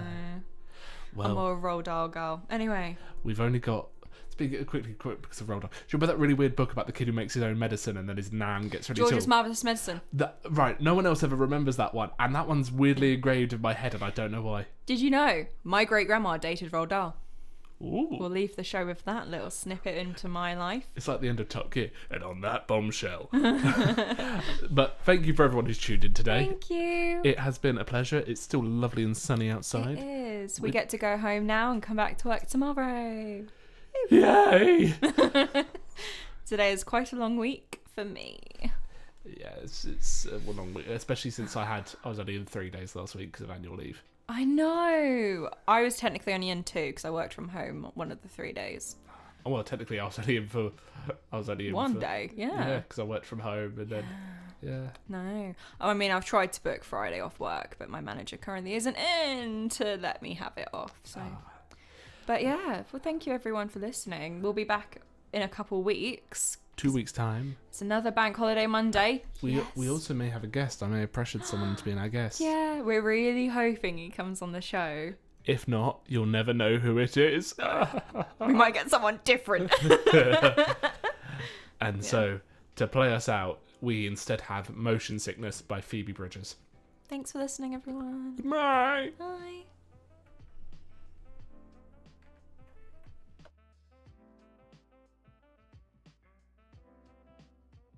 Well, I'm more a Roald Dahl girl. Anyway. We've only got... Speaking quickly because of Roald Dahl. Do you remember that really weird book about the kid who makes his own medicine and then his nan gets really George's Marvellous Medicine. Right, no one else ever remembers that one. And that one's weirdly engraved in my head and I don't know why. Did you know? My great-grandma dated Roald Dahl. Ooh. We'll leave the show with that little snippet into my life. It's like the end of Top Gear. And on that bombshell. But thank you for everyone who's tuned in today. Thank you. It has been a pleasure. It's still lovely and sunny outside. It is. We get to go home now and come back to work tomorrow. Yay! Today is quite a long week for me. Yeah, it's a long week, especially since I was only in 3 days last week because of annual leave. I know. I was technically only in 2 because I worked from home one of the 3 days. Oh, well, technically I was only in for... One day, yeah. Yeah, because I worked from home and then... Yeah. No. I mean, I've tried to book Friday off work, but my manager currently isn't in to let me have it off, so... But yeah, well, thank you everyone for listening. We'll be back in a couple weeks. 2 weeks' time. It's another bank holiday Monday. We also may have a guest. I may have pressured someone to be our guest. Yeah, we're really hoping he comes on the show. If not, you'll never know who it is. We might get someone different. And so, to play us out, we instead have Motion Sickness by Phoebe Bridgers. Thanks for listening, everyone. Bye. Bye.